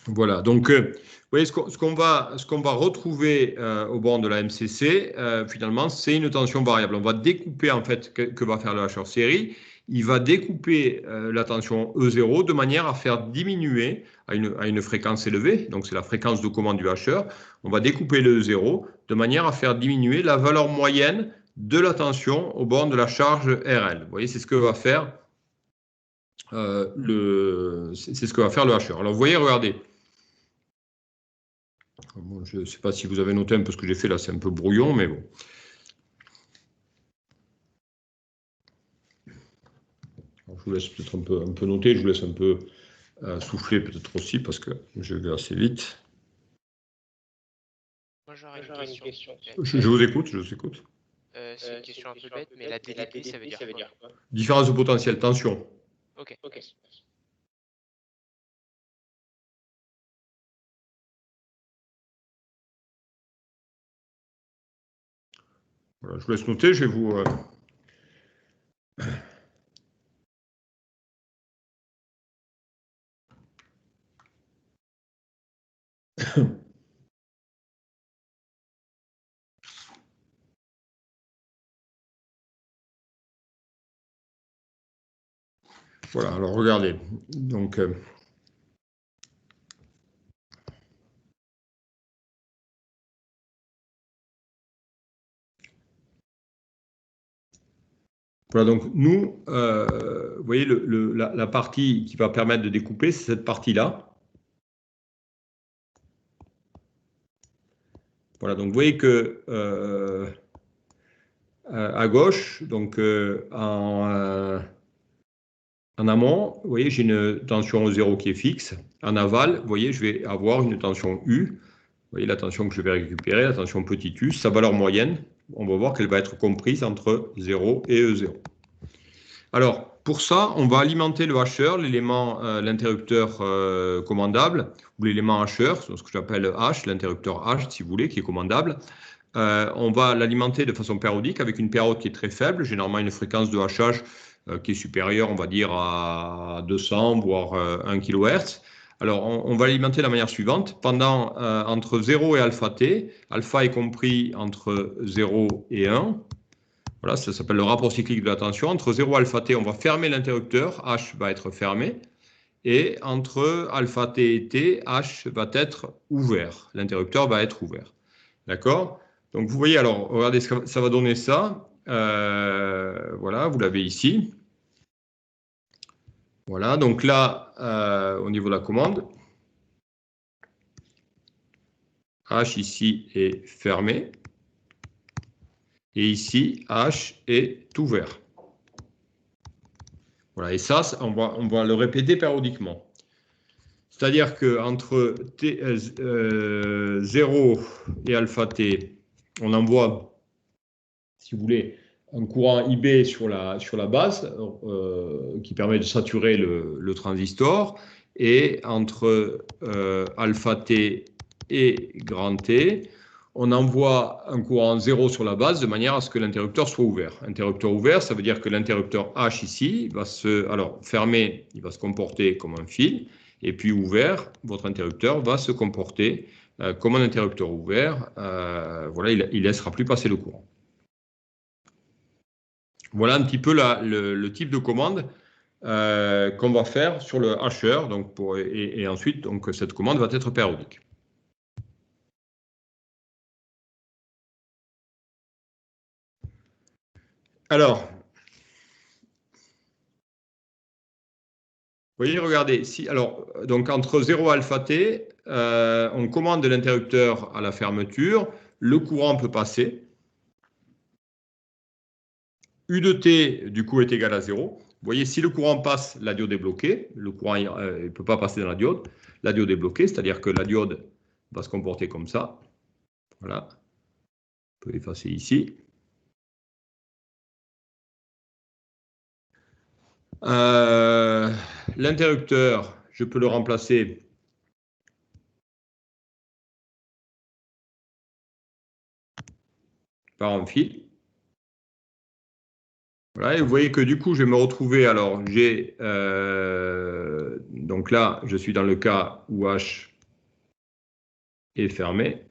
Voilà, donc vous voyez, ce qu'on va retrouver au bord de la MCC, finalement, c'est une tension variable. On va découper, en fait, que va faire le hacheur série. Il va découper la tension E0 de manière à faire diminuer à une fréquence élevée, donc c'est la fréquence de commande du hacheur. On va découper le E0 de manière à faire diminuer la valeur moyenne de la tension au bord de la charge RL. Vous voyez, c'est ce que va faire le hacheur. Alors, vous voyez, regardez. Bon, je ne sais pas si vous avez noté un peu ce que j'ai fait là, c'est un peu brouillon, mais bon. Alors, je vous laisse peut-être un peu noter, je vous laisse un peu souffler peut-être aussi parce que je vais assez vite. Moi j'aurais une question. Je vous écoute, je vous écoute. C'est une question un peu bête, mais la DDP, ça veut dire quoi? Différence de potentiel, tension. Ok. Voilà, je vous laisse noter, je vais vous... Voilà, alors regardez. Donc, voilà, donc nous, vous voyez, la partie qui va permettre de découper, c'est cette partie-là. Voilà, donc vous voyez que à gauche, donc en amont, vous voyez, j'ai une tension 0 qui est fixe. En aval, vous voyez, je vais avoir une tension U. Vous voyez la tension que je vais récupérer, la tension petit u, sa valeur moyenne, on va voir qu'elle va être comprise entre 0 et E0. Alors, pour ça, on va alimenter le hasher, l'élément, l'interrupteur commandable, ou l'élément hasher, c'est ce que j'appelle H, l'interrupteur H, si vous voulez, qui est commandable. On va l'alimenter de façon périodique avec une période qui est très faible, généralement une fréquence de hachage qui est supérieure, on va dire, à 200, voire 1 kHz. Alors, on va l'alimenter de la manière suivante. Pendant entre 0 et alpha t, alpha est compris entre 0 et 1. Voilà, ça s'appelle le rapport cyclique de la tension. Entre 0 et alpha t, on va fermer l'interrupteur, H va être fermé. Et entre alpha t et t, H va être ouvert. L'interrupteur va être ouvert. D'accord? Donc, vous voyez, alors, regardez, ça va donner ça. Voilà, vous l'avez ici. Voilà, donc là, au niveau de la commande, H ici est fermé. Et ici, H est ouvert. Voilà, et ça, on va le répéter périodiquement. C'est-à-dire qu'entre 0 et alpha t, on envoie, si vous voulez, un courant IB sur la base qui permet de saturer le transistor. Et entre alpha t et grand T, on envoie un courant 0 sur la base de manière à ce que l'interrupteur soit ouvert. Interrupteur ouvert, ça veut dire que l'interrupteur H ici va fermé, il va se comporter comme un fil, et puis ouvert, votre interrupteur va se comporter comme un interrupteur ouvert. Voilà, il ne laissera plus passer le courant. Voilà un petit peu le type de commande qu'on va faire sur le hasher. Donc et ensuite, donc, cette commande va être périodique. Alors, vous voyez, regardez, donc entre 0 et alpha t, on commande l'interrupteur à la fermeture, le courant peut passer. U de t, du coup, est égal à 0. Vous voyez, si le courant passe, la diode est bloquée. Le courant ne peut pas passer dans la diode. La diode est bloquée, c'est-à-dire que la diode va se comporter comme ça. Voilà. On peut effacer ici. L'interrupteur, je peux le remplacer par un fil. Voilà, et vous voyez que du coup, je vais me retrouver. Alors, donc là, je suis dans le cas où H est fermé.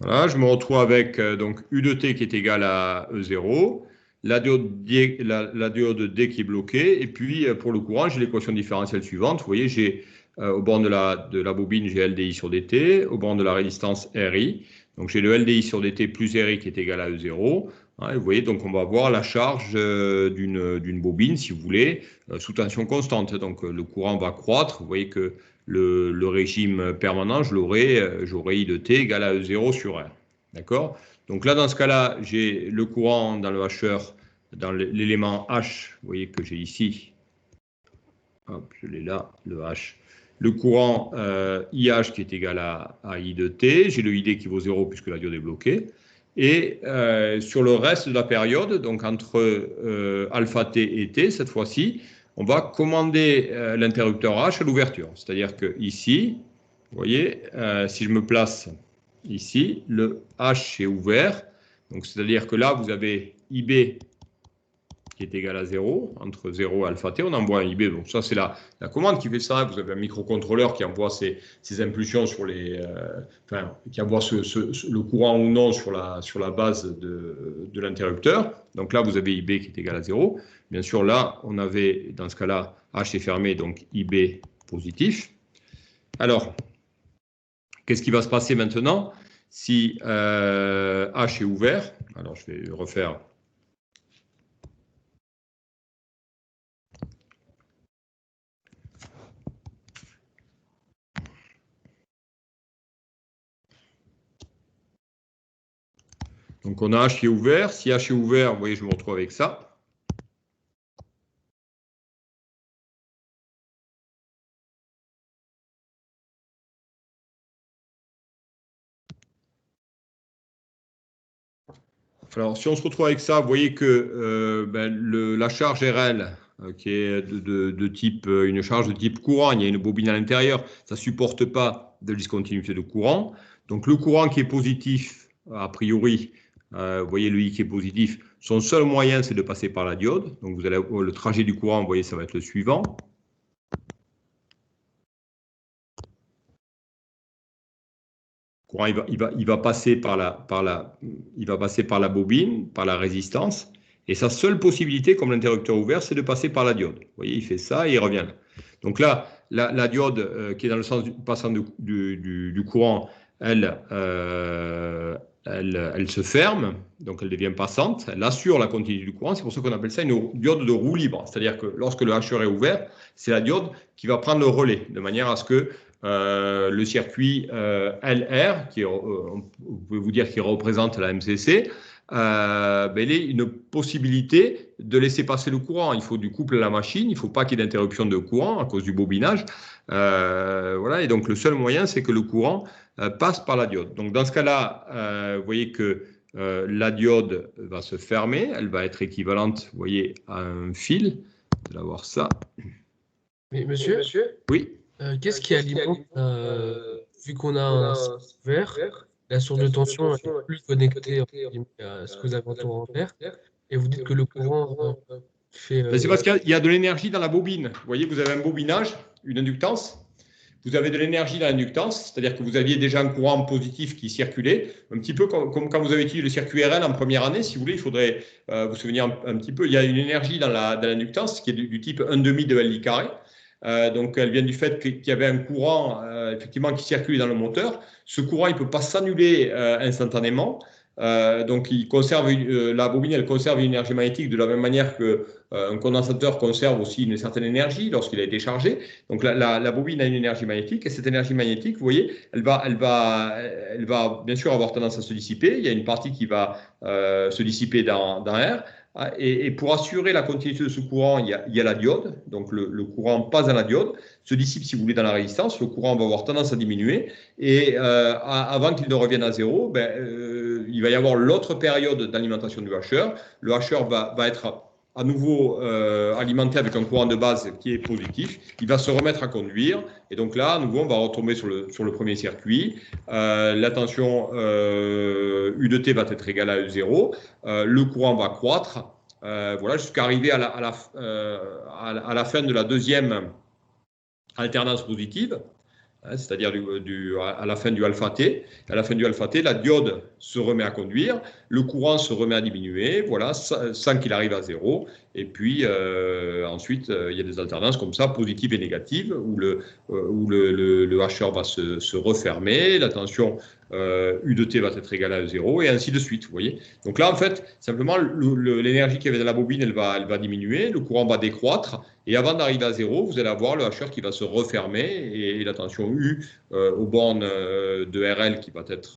Voilà, je me retrouve avec donc U de T qui est égal à E0, la diode D qui est bloquée, et puis pour le courant, j'ai l'équation différentielle suivante. Vous voyez, j'ai au bord de la bobine, j'ai LDI sur DT, au bord de la résistance RI. Donc j'ai le LDI sur DT plus RI qui est égal à E0. Hein, vous voyez, donc on va avoir la charge d'une bobine, si vous voulez, sous tension constante. Donc le courant va croître. Vous voyez que le régime permanent, j'aurais I de T égale à E0 sur R. D'accord? Donc là, dans ce cas-là, j'ai le courant dans le hasher, dans l'élément H, vous voyez que j'ai ici, hop, je l'ai là, le H, le courant IH qui est égal à I de T, j'ai le ID qui vaut 0 puisque la diode est bloquée, et sur le reste de la période, donc entre alpha T et T, cette fois-ci, on va commander l'interrupteur H à l'ouverture. C'est-à-dire que ici, vous voyez, si je me place ici, le H est ouvert. Donc, c'est-à-dire que là, vous avez IB qui est égal à 0, entre 0 et alpha t, on envoie un IB. Donc ça, c'est la commande qui fait ça. Vous avez un microcontrôleur qui envoie ces impulsions sur qui envoie le courant ou non sur la base de l'interrupteur. Donc là, vous avez IB qui est égal à 0. Bien sûr, là, on avait, dans ce cas-là, H est fermé, donc IB positif. Alors, qu'est-ce qui va se passer maintenant si H est ouvert? Alors, je vais refaire. Donc, on a H qui est ouvert. Si H est ouvert, vous voyez, je me retrouve avec ça. Alors, si on se retrouve avec ça, vous voyez que la charge RL, qui est de type, une charge de type courant, il y a une bobine à l'intérieur, ça ne supporte pas de discontinuité de courant. Donc, le courant qui est positif, a priori, vous voyez le I qui est positif, son seul moyen, c'est de passer par la diode. Donc, vous allez, le trajet du courant, vous voyez, ça va être le suivant. Le courant, il va passer par la bobine, par la résistance. Et sa seule possibilité, comme l'interrupteur ouvert, c'est de passer par la diode. Vous voyez, il fait ça et il revient là. Donc là, la diode qui est dans le sens passant du courant, elle se ferme, donc elle devient passante, elle assure la continuité du courant. C'est pour ça qu'on appelle ça une diode de roue libre. C'est-à-dire que lorsque le hacheur est ouvert, c'est la diode qui va prendre le relais, de manière à ce que le circuit LR, vous pouvez vous dire qu'il représente la MCC, il est une possibilité de laisser passer le courant. Il faut du couple à la machine, il ne faut pas qu'il y ait d'interruption de courant à cause du bobinage. Voilà, et donc le seul moyen, c'est que le courant passe par la diode. Donc dans ce cas-là, vous voyez que la diode va se fermer, elle va être équivalente, vous voyez, à un fil. Vous allez voir ça. Mais monsieur, oui. Qu'est-ce qui alimente, vu qu'on a un vert, la source de tension est plus connectée à ce que vous avez en tour en vert, et vous dites que le courant fait. C'est parce qu'il y a de l'énergie dans la bobine. Vous voyez, vous avez un bobinage, une inductance. Vous avez de l'énergie dans l'inductance, c'est-à-dire que vous aviez déjà un courant positif qui circulait, un petit peu comme quand vous avez utilisé le circuit RL en première année, si vous voulez, il faudrait vous souvenir un petit peu. Il y a une énergie dans l'inductance qui est du type 1,5 de LI carré. Donc, elle vient du fait qu'il y avait un courant effectivement qui circulait dans le moteur. Ce courant, il ne peut pas s'annuler instantanément. Donc, la bobine, elle conserve une énergie magnétique de la même manière qu'un condensateur conserve aussi une certaine énergie lorsqu'il a été chargé. Donc, la bobine a une énergie magnétique et cette énergie magnétique, vous voyez, elle va bien sûr avoir tendance à se dissiper. Il y a une partie qui va se dissiper dans R. Et pour assurer la continuité de ce courant, il y a la diode. Donc, le courant passe dans la diode, se dissipe, si vous voulez, dans la résistance. Le courant va avoir tendance à diminuer. Et avant qu'il ne revienne à zéro, il va y avoir l'autre période d'alimentation du hacheur. Le hacheur va être à nouveau alimenté avec un courant de base qui est positif. Il va se remettre à conduire. Et donc là, à nouveau, on va retomber sur le premier circuit. La tension U de T va être égale à E0. Le courant va croître. Voilà, jusqu'à arriver à la fin de la deuxième alternance positive. C'est-à-dire à la fin du alpha T. À la fin du alpha T, la diode se remet à conduire, le courant se remet à diminuer, voilà, sans qu'il arrive à zéro. Et puis ensuite, il y a des alternances comme ça, positives et négatives, où le hacheur va se refermer, la tension U de T va être égale à 0, et ainsi de suite, vous voyez. Donc là, en fait, simplement, l'énergie qu'il y avait dans la bobine, elle va diminuer, le courant va décroître, et avant d'arriver à 0, vous allez avoir le hacheur qui va se refermer, et la tension U aux bornes de RL qui va être